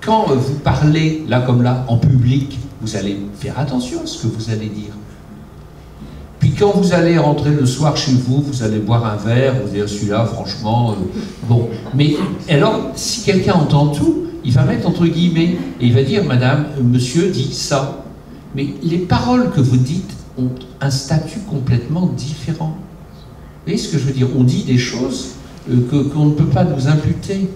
Quand vous parlez, là comme là, en public, vous allez faire attention à ce que vous allez dire. Puis quand vous allez rentrer le soir chez vous, vous allez boire un verre, vous dire celui-là, franchement, bon. Mais alors, si quelqu'un entend tout, il va mettre entre guillemets, et il va dire, madame, monsieur dit ça. Mais les paroles que vous dites ont un statut complètement différent. Vous voyez ce que je veux dire? On dit des choses qu'on ne peut pas nous imputer.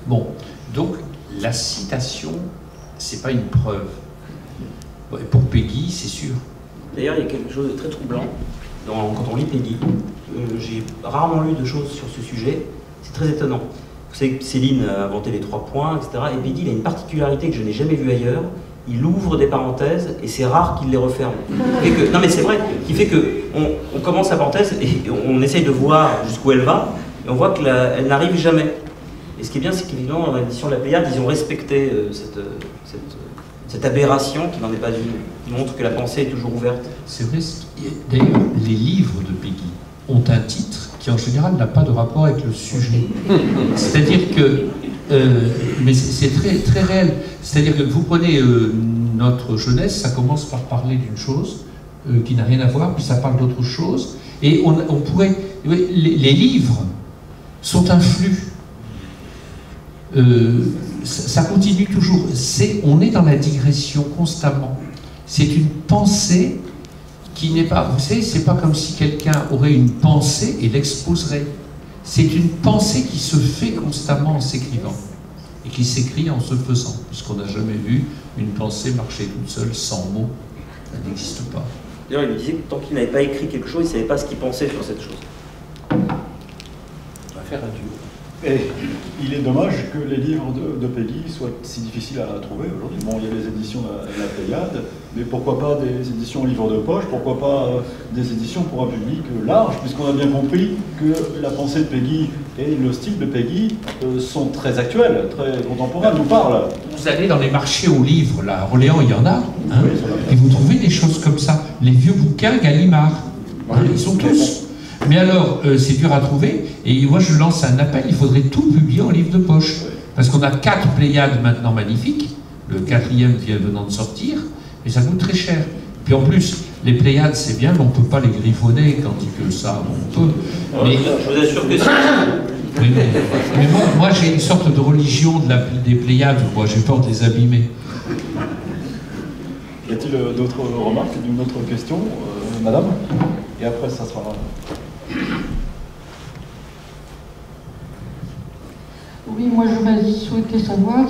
Bon, donc la citation, c'est pas une preuve. Ouais, pour Peggy, c'est sûr. D'ailleurs, il y a quelque chose de très troublant quand on lit Peggy. J'ai rarement lu de choses sur ce sujet. C'est très étonnant. Vous savez que Céline a inventé les 3 points, etc. Et Peggy, il a une particularité que je n'ai jamais vue ailleurs. Il ouvre des parenthèses et c'est rare qu'il les referme. Non mais c'est vrai, qui fait qu'on commence la parenthèse et on essaye de voir jusqu'où elle va et on voit qu'elle n'arrive jamais. Et ce qui est bien, c'est qu'évidemment, dans l'édition de la Pléiade, ils ont respecté cette aberration qui n'en est pas une, qui montre que la pensée est toujours ouverte. C'est vrai, d'ailleurs, les livres de Peggy ont un titre qui en général n'a pas de rapport avec le sujet. C'est-à-dire que mais c'est très, très réel. C'est-à-dire que vous prenez notre jeunesse, ça commence par parler d'une chose qui n'a rien à voir, puis ça parle d'autre chose. Et on pourrait... Les livres sont un flux. Ça continue toujours. On est dans la digression constamment. C'est une pensée qui n'est pas... Vous savez, c'est pas comme si quelqu'un aurait une pensée et l'exposerait. C'est une pensée qui se fait constamment en s'écrivant et qui s'écrit en se faisant, puisqu'on n'a jamais vu une pensée marcher toute seule sans mots. Ça n'existe pas. D'ailleurs, il me disait que tant qu'il n'avait pas écrit quelque chose, il ne savait pas ce qu'il pensait sur cette chose. On va faire un duo. Et il est dommage que les livres de Peggy soient si difficiles à trouver aujourd'hui. Bon, il y a les éditions de la Pléiade, mais pourquoi pas des éditions livres de poche, pourquoi pas des éditions pour un public large, puisqu'on a bien compris que la pensée de Peggy et le style de Peggy sont très actuels, très contemporains, nous parlent. Vous allez dans les marchés aux livres, là, à Orléans, il y en a, hein, oui, et vous trouvez des choses comme ça. Les vieux bouquins Gallimard, hein, ils sont tous... Mais alors, c'est dur à trouver, et moi je lance un appel, il faudrait tout publier en livre de poche. Parce qu'on a 4 Pléiades maintenant magnifiques, le 4e vient venant de sortir, et ça coûte très cher. Puis en plus, les Pléiades c'est bien, mais on ne peut pas les griffonner, tandis que ça, on peut. Mais, je vous assure que c'est... Mais moi j'ai une sorte de religion des Pléiades, moi j'ai peur de les abîmer. Il y a-t-il d'autres remarques, une autre question, madame? Et après, ça sera... Oui, moi j'aurais souhaité savoir,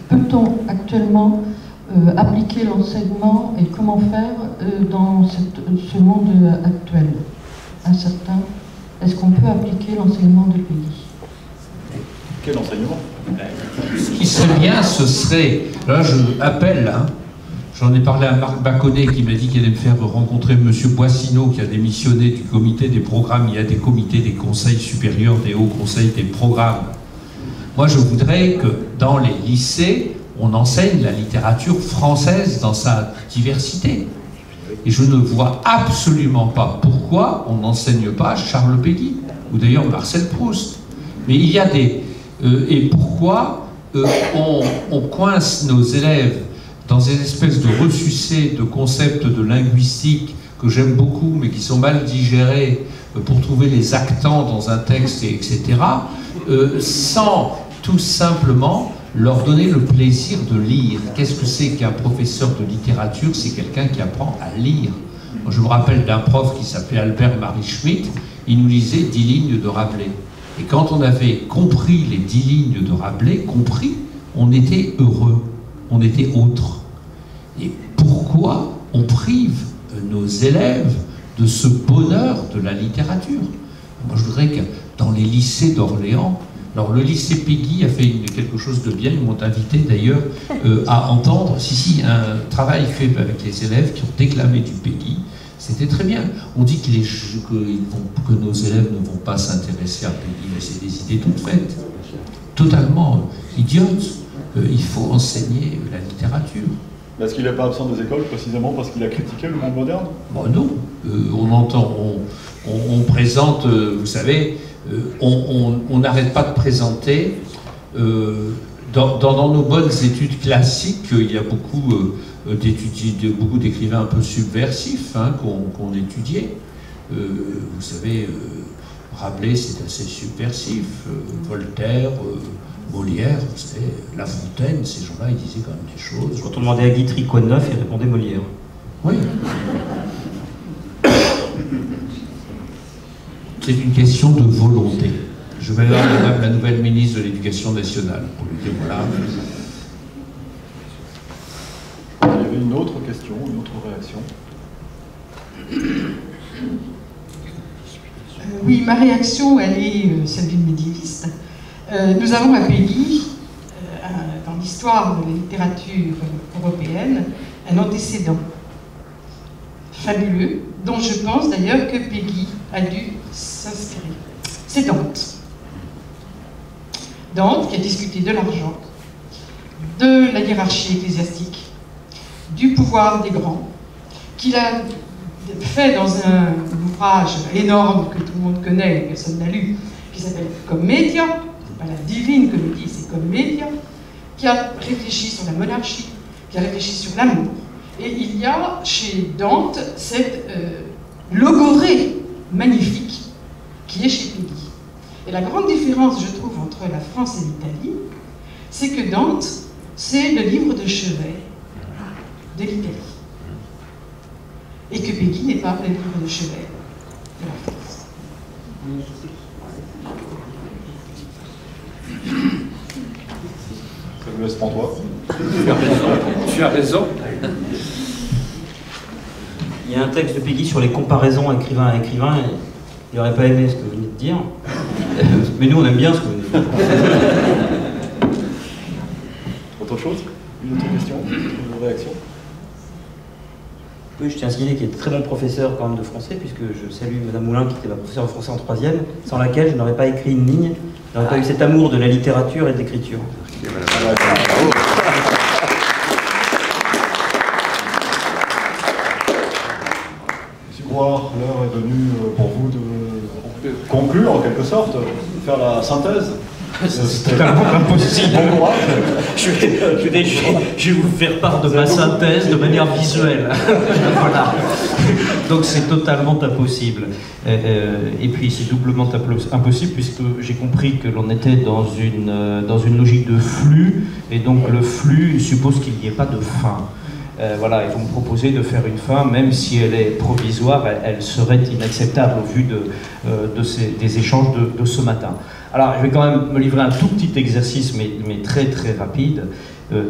peut-on actuellement appliquer l'enseignement et comment faire dans ce monde actuel incertain? Est-ce qu'on peut appliquer l'enseignement de pays? Quel enseignement? Ce qui serait bien, ce serait, là je appelle, hein, j'en ai parlé à Marc Baconnet qui m'a dit qu'il allait me faire rencontrer M. Boissineau qui a démissionné du comité des programmes. Il y a des comités des conseils supérieurs, des hauts conseils des programmes. Moi je voudrais que dans les lycées, on enseigne la littérature française dans sa diversité. Et je ne vois absolument pas pourquoi on n'enseigne pas Charles Péguy, ou d'ailleurs Marcel Proust. Mais il y a des... et pourquoi on coince nos élèves dans une espèce de ressucé de concepts de linguistique que j'aime beaucoup, mais qui sont mal digérés pour trouver les accents dans un texte, etc., sans tout simplement leur donner le plaisir de lire. Qu'est-ce que c'est qu'un professeur de littérature? C'est quelqu'un qui apprend à lire. Moi, je me rappelle d'un prof qui s'appelait Albert-Marie Schmitt, il nous lisait 10 lignes de Rabelais. Et quand on avait compris les 10 lignes de Rabelais, on était heureux, on était autre. Et pourquoi on prive nos élèves de ce bonheur de la littérature? Moi, je voudrais que dans les lycées d'Orléans, alors le lycée Péguy a fait quelque chose de bien, ils m'ont invité d'ailleurs à entendre, un travail fait avec les élèves qui ont déclamé du Péguy, c'était très bien. On dit que nos élèves ne vont pas s'intéresser à Péguy, mais c'est des idées toutes faites, totalement idiotes. Il faut enseigner la littérature. Est-ce qu'il n'est pas absent des écoles précisément parce qu'il a critiqué le monde moderne? Bon, non, on présente, vous savez, on n'arrête pas de présenter, dans nos bonnes études classiques, il y a beaucoup d'écrivains un peu subversifs hein, qu'on étudiait. Vous savez, Rabelais, c'est assez subversif, Voltaire, Molière, vous savez, La Fontaine, ces gens-là, ils disaient quand même des choses. Quand on demandait à Guitry quoi de neuf, il répondait Molière. Oui. C'est une question de volonté. Je vais voir Madame la nouvelle ministre de l'Éducation nationale pour lui dire voilà. Il y avait une autre question, une autre réaction. Oui, ma réaction, elle est celle d'une médiéviste. Nous avons à Péguy, dans l'histoire de la littérature européenne, un antécédent fabuleux, dont je pense d'ailleurs que Péguy a dû s'inspirer. C'est Dante. Dante qui a discuté de l'argent, de la hiérarchie ecclésiastique, du pouvoir des grands, qu'il a fait dans un ouvrage énorme que tout le monde connaît et que personne n'a lu, qui s'appelle Commedia, c'est pas la divine comédie, c'est Commedia, qui a réfléchi sur la monarchie, qui a réfléchi sur l'amour. Et il y a chez Dante cette logorée magnifique qui est chez Péguy. Et la grande différence, je trouve, entre la France et l'Italie, c'est que Dante, c'est le livre de chevet de l'Italie. Et que Péguy n'est pas le livre de chevet de la France. Ça me laisse prendre toi. Tu as raison. Il y a un texte de Péguy sur les comparaisons écrivain à écrivain. Il n'aurait pas aimé ce que vous venez de dire. Mais nous, on aime bien ce que vous venez de dire. Autre chose? Une autre question? Une réaction? Oui, je tiens à signaler qu'il est très bon professeur quand même de français, puisque je salue Madame Moulin, qui était ma professeure de français en 3e, sans laquelle je n'aurais pas écrit une ligne, je n'aurais pas eu cet amour de la littérature et de l'écriture. Monsieur Grouard, l'heure est venue pour vous de conclure en quelque sorte, faire la synthèse. C'est totalement impossible. Bon courage. Je vais vous faire part de ma synthèse de manière visuelle. Voilà. Donc c'est totalement impossible. Et puis c'est doublement impossible puisque j'ai compris que l'on était dans une logique de flux, et donc le flux suppose qu'il n'y ait pas de fin. voilà, et vous me proposez de faire une fin, même si elle est provisoire, elle serait inacceptable au vu des échanges de ce matin. Alors, je vais quand même me livrer un tout petit exercice, mais très très rapide.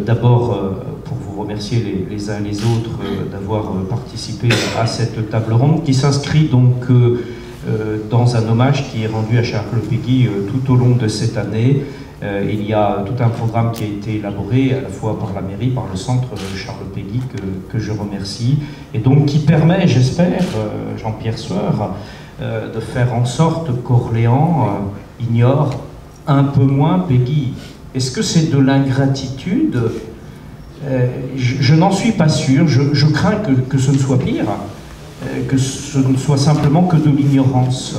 D'abord, pour vous remercier les uns et les autres d'avoir participé à cette table ronde, qui s'inscrit donc dans un hommage qui est rendu à Charles Péguy tout au long de cette année. Il y a tout un programme qui a été élaboré à la fois par la mairie, par le centre Charles Péguy, que je remercie, et donc qui permet, j'espère, Jean-Pierre Sueur, de faire en sorte qu'Orléans ignore un peu moins Péguy. Est-ce que c'est de l'ingratitude? Je n'en suis pas sûr, je crains que ce ne soit pire, que ce ne soit simplement que de l'ignorance.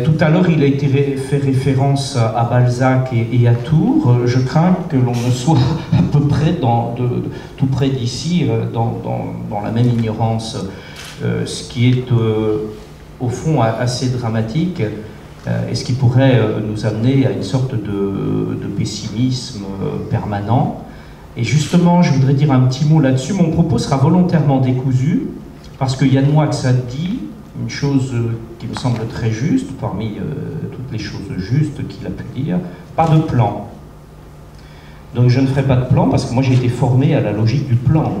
Tout à l'heure, il a été fait référence à Balzac et à Tours. Je crains que l'on ne soit à peu près tout près d'ici, dans la même ignorance, ce qui est au fond assez dramatique, et ce qui pourrait nous amener à une sorte de pessimisme permanent. Et justement, je voudrais dire un petit mot là-dessus. Mon propos sera volontairement décousu, parce que Yann Moix a dit une chose qui me semble très juste, parmi toutes les choses justes qu'il a pu dire, pas de plan. Donc je ne ferai pas de plan, parce que moi j'ai été formé à la logique du plan.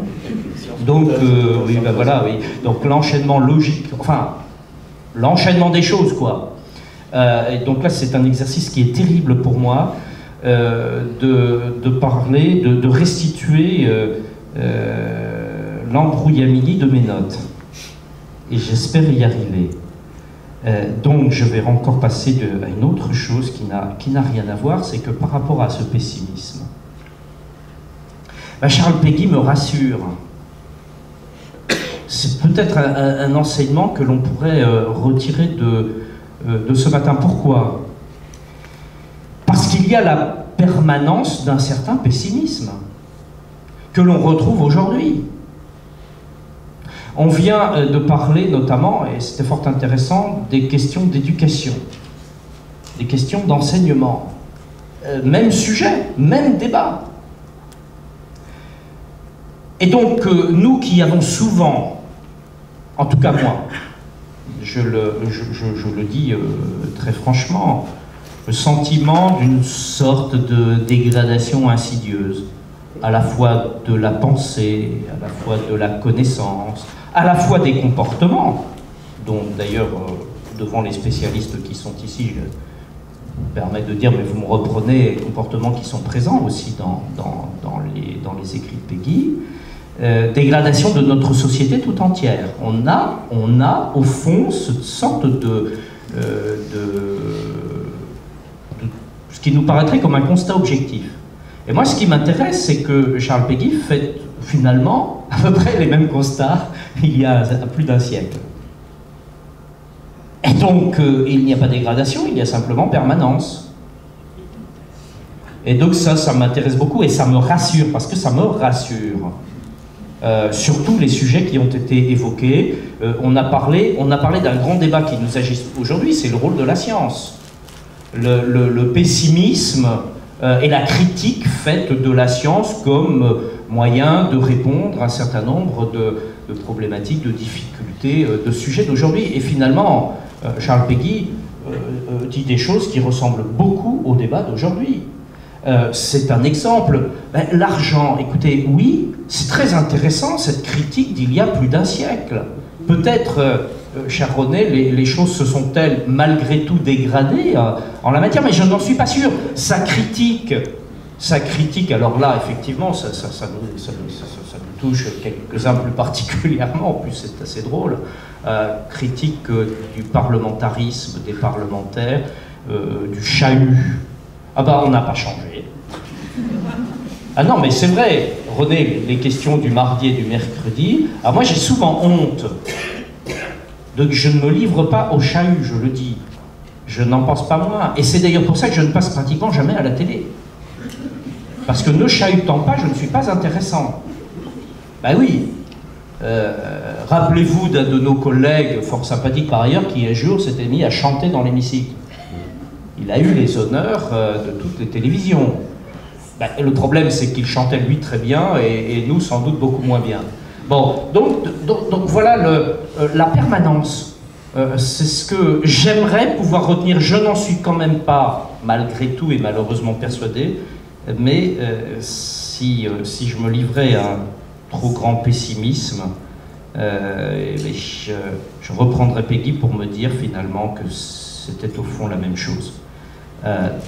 Donc, oui, ben voilà, oui. Donc l'enchaînement logique, enfin, l'enchaînement des choses, quoi. Et donc là, c'est un exercice qui est terrible pour moi, de parler, de restituer l'embrouillamini de mes notes. Et j'espère y arriver. Donc je vais encore passer à une autre chose qui n'a rien à voir, c'est que par rapport à ce pessimisme, ben Charles Péguy me rassure. C'est peut-être un enseignement que l'on pourrait retirer de ce matin. Pourquoi? Parce qu'il y a la permanence d'un certain pessimisme que l'on retrouve aujourd'hui. On vient de parler notamment, et c'était fort intéressant, des questions d'éducation, des questions d'enseignement. Même sujet, même débat. Et donc, nous qui avons souvent, en tout cas moi, je le dis très franchement, le sentiment d'une sorte de dégradation insidieuse, à la fois de la pensée, à la fois de la connaissance, à la fois des comportements, dont d'ailleurs, devant les spécialistes qui sont ici, je me permets de dire, mais vous me reprenez les comportements qui sont présents aussi dans les écrits de Péguy, dégradation de notre société tout entière. On a au fond cette sorte de ce qui nous paraîtrait comme un constat objectif. Et moi, ce qui m'intéresse, c'est que Charles Péguy fait finalement à peu près les mêmes constats il y a plus d'un siècle. Et donc, il n'y a pas dégradation, il y a simplement permanence. Et donc ça m'intéresse beaucoup et ça me rassure, parce que ça me rassure. Surtout les sujets qui ont été évoqués. On a parlé d'un grand débat qui nous agit aujourd'hui, c'est le rôle de la science. Le pessimisme et la critique faite de la science comme moyen de répondre à un certain nombre de problématiques, de difficultés, de sujets d'aujourd'hui. Et finalement, Charles Péguy dit des choses qui ressemblent beaucoup au débat d'aujourd'hui. C'est un exemple. L'argent, écoutez, oui, c'est très intéressant cette critique d'il y a plus d'un siècle. Peut-être, cher René, les choses se sont-elles malgré tout dégradées en la matière, mais je n'en suis pas sûr. Sa critique, alors là, effectivement, ça nous touche quelques-uns plus particulièrement, en plus c'est assez drôle, critique du parlementarisme, des parlementaires, du chahut. Ah bah on n'a pas changé. Ah non mais c'est vrai, René, les questions du mardi et du mercredi, ah moi j'ai souvent honte. Donc je ne me livre pas au chahut, je le dis. Je n'en pense pas moins. Et c'est d'ailleurs pour ça que je ne passe pratiquement jamais à la télé. Parce que ne chahutant pas, je ne suis pas intéressant. Ben oui. Rappelez-vous d'un de nos collègues, fort sympathique par ailleurs, qui un jour s'était mis à chanter dans l'hémicycle. Il a eu les honneurs de toutes les télévisions. Ben, le problème, c'est qu'il chantait lui très bien et nous sans doute beaucoup moins bien. Bon, donc voilà la permanence. C'est ce que j'aimerais pouvoir retenir. Je n'en suis quand même pas, malgré tout et malheureusement persuadé, mais si je me livrais à un trop grand pessimisme, je reprendrais Peggy pour me dire finalement que c'était au fond la même chose.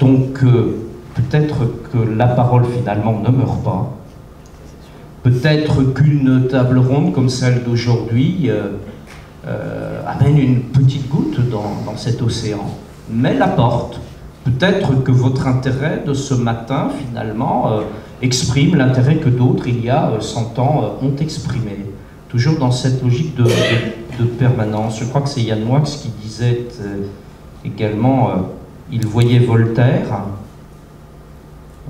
Donc peut-être que la parole finalement ne meurt pas, peut-être qu'une table ronde comme celle d'aujourd'hui amène une petite goutte dans cet océan, mais l'apporte. Peut-être que votre intérêt de ce matin finalement exprime l'intérêt que d'autres il y a 100 ans ont exprimé. Toujours dans cette logique de permanence. Je crois que c'est Yann Moix qui disait également, il voyait Voltaire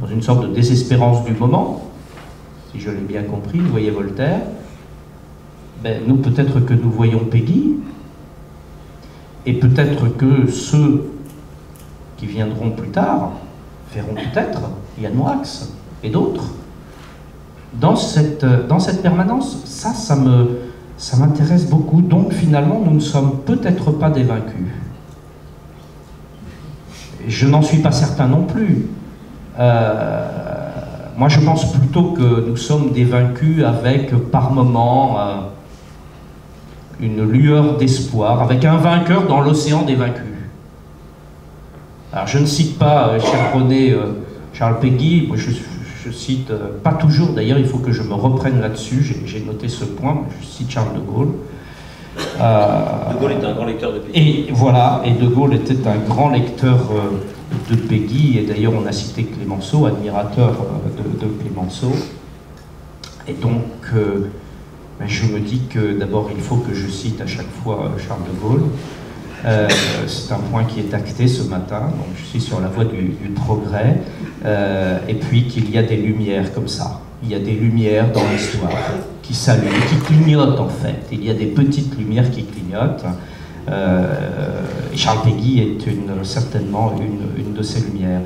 dans une sorte de désespérance du moment, si je l'ai bien compris, il voyait Voltaire. Ben, nous, peut-être que nous voyons Peggy, et peut-être que ceux qui viendront plus tard verront peut-être Yann Moix et d'autres. Dans cette permanence, ça m'intéresse beaucoup. Donc finalement, nous ne sommes peut-être pas des vaincus. Je n'en suis pas certain non plus. Moi, je pense plutôt que nous sommes des vaincus avec, par moments, une lueur d'espoir, avec un vainqueur dans l'océan des vaincus. Alors, je ne cite pas, cher René, Charles Péguy, moi, je cite, pas toujours d'ailleurs, il faut que je me reprenne là-dessus, j'ai noté ce point, je cite Charles de Gaulle. De Gaulle était un grand lecteur de Péguy. Et voilà, et de Gaulle était un grand lecteur de Péguy, et d'ailleurs on a cité Clémenceau, admirateur de Clémenceau. Et donc, je me dis que d'abord il faut que je cite à chaque fois Charles de Gaulle. C'est un point qui est acté ce matin, donc je suis sur la voie du progrès, et puis qu'il y a des lumières comme ça. Il y a des lumières dans l'histoire qui s'allument, qui clignotent en fait. Il y a des petites lumières qui clignotent. Et Charles Péguy est certainement une de ces lumières.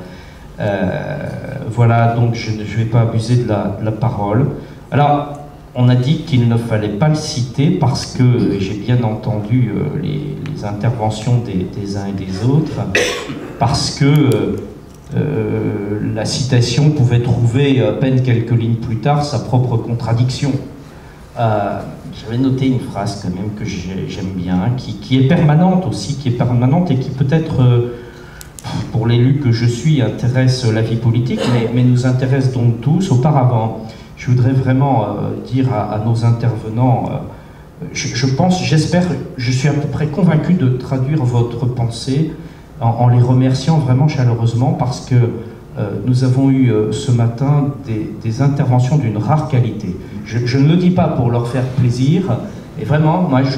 Voilà, donc je ne vais pas abuser de la parole. Alors, on a dit qu'il ne fallait pas le citer parce que j'ai bien entendu les interventions des uns et des autres, parce que la citation pouvait trouver à peine quelques lignes plus tard sa propre contradiction. J'avais noté une phrase quand même que j'aime bien, qui est permanente aussi, qui est permanente et qui peut-être, pour l'élu que je suis, intéresse la vie politique, mais nous intéresse donc tous. Auparavant, je voudrais vraiment dire à nos intervenants, je pense, j'espère, je suis à peu près convaincu de traduire votre pensée en les remerciant vraiment chaleureusement parce que nous avons eu ce matin des interventions d'une rare qualité. Je ne le dis pas pour leur faire plaisir, et vraiment, moi je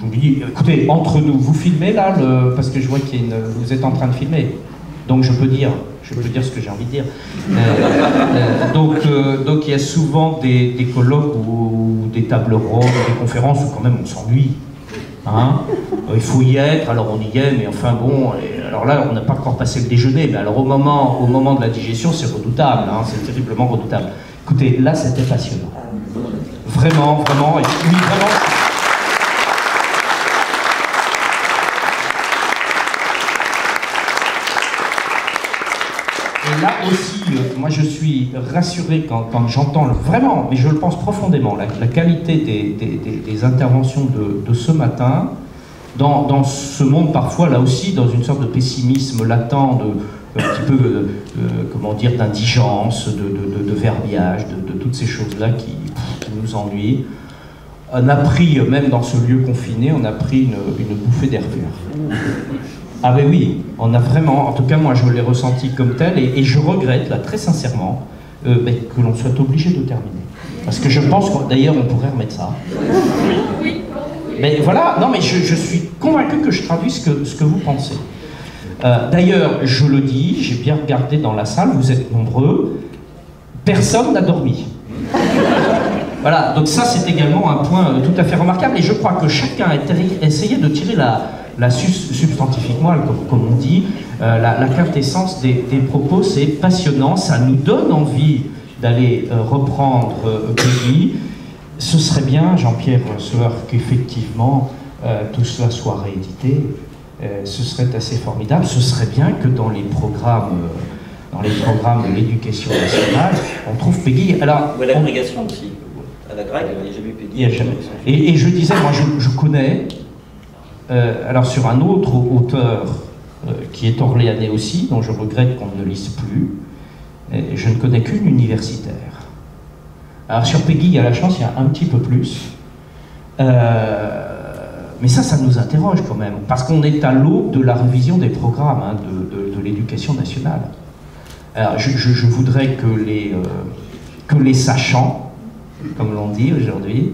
vous dis, écoutez, entre nous, vous filmez là, parce que je vois qu'il y a vous êtes en train de filmer, donc je peux dire ce que j'ai envie de dire. Donc il y a souvent des colloques ou des tables rondes, des conférences où quand même on s'ennuie. Hein, il faut y être, alors on y est, mais enfin bon, alors là on n'a pas encore passé le déjeuner, mais alors au moment de la digestion c'est redoutable, hein, c'est terriblement redoutable. Écoutez, là c'était passionnant. Vraiment, vraiment, et oui, vraiment. Et là aussi, moi je suis rassuré quand j'entends vraiment, mais je le pense profondément, la qualité des interventions de ce matin, dans ce monde parfois, là aussi, dans une sorte de pessimisme latent, un petit peu, comment dire, d'indigence, de verbiage, de toutes ces choses-là qui nous ennuient. On a pris, même dans ce lieu confiné, on a pris une bouffée d'air pur. Ah ben oui, on a vraiment, en tout cas moi je l'ai ressenti comme tel, et je regrette, là, très sincèrement, que l'on soit obligé de terminer. Parce que je pense que, d'ailleurs, on pourrait remettre ça. Mais voilà, non mais je suis convaincu que je traduis ce que vous pensez. D'ailleurs, je le dis, j'ai bien regardé dans la salle, vous êtes nombreux, personne n'a dormi. Voilà, donc ça c'est également un point tout à fait remarquable, et je crois que chacun a essayé de tirer substantifique moelle, comme on dit, la quintessence des propos, c'est passionnant, ça nous donne envie d'aller reprendre Peggy. Ce serait bien, Jean-Pierre Sueur, qu'effectivement tout cela soit réédité. Ce serait assez formidable. Ce serait bien que dans les programmes de l'éducation nationale, on trouve Peggy. Alors, ou à l'agrégation aussi. À la grecque, il n'y a jamais Peggy. Il y a jamais. Et je disais, moi je connais, alors sur un autre auteur qui est orléanais aussi, dont je regrette qu'on ne le lise plus, je ne connais qu'une universitaire. Alors sur Peggy, il y a la chance, il y a un petit peu plus. Mais ça nous interroge quand même, parce qu'on est à l'aube de la révision des programmes de l'éducation nationale. Alors je voudrais que les sachants, comme l'on dit aujourd'hui,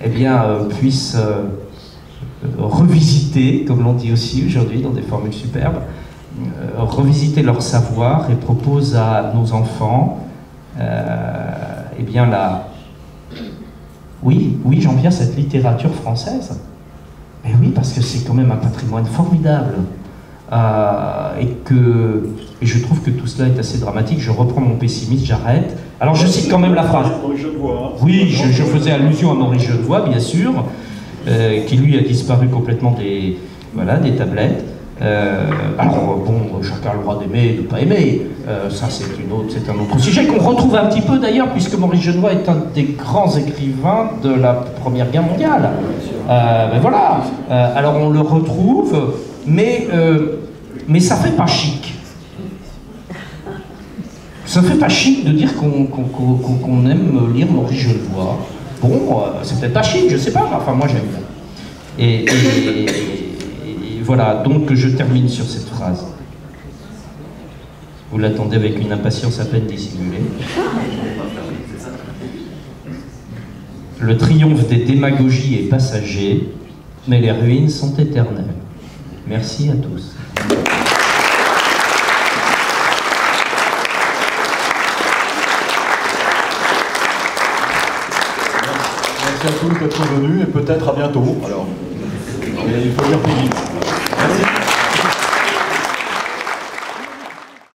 eh bien, puissent revisiter, comme l'on dit aussi aujourd'hui dans des formules superbes, revisiter leur savoir et proposent à nos enfants, eh bien, oui, Jean-Pierre, cette littérature française. Mais oui, parce que c'est quand même un patrimoine formidable. Et je trouve que tout cela est assez dramatique. Je reprends mon pessimisme, j'arrête. Alors je cite quand même la phrase. Oui, je faisais allusion à Maurice Genevoix, bien sûr, qui lui a disparu complètement des tablettes. Alors bon, chacun a le droit d'aimer et de ne pas aimer. Ça c'est un autre sujet qu'on retrouve un petit peu d'ailleurs, puisque Maurice Genevoix est un des grands écrivains de la Première Guerre mondiale. Ben voilà. Alors on le retrouve, mais ça fait pas chic. Ça fait pas chic de dire qu'on aime lire Maurice Genevoix. Bon, c'est peut-être pas chic, je sais pas, mais enfin moi j'aime bien. Et voilà, donc je termine sur cette phrase. Vous l'attendez avec une impatience à peine dissimulée. Le triomphe des démagogies est passager, mais les ruines sont éternelles. Merci à tous. Merci à tous d'être venus et peut-être à bientôt. Alors, il faut dire Peggy. Merci.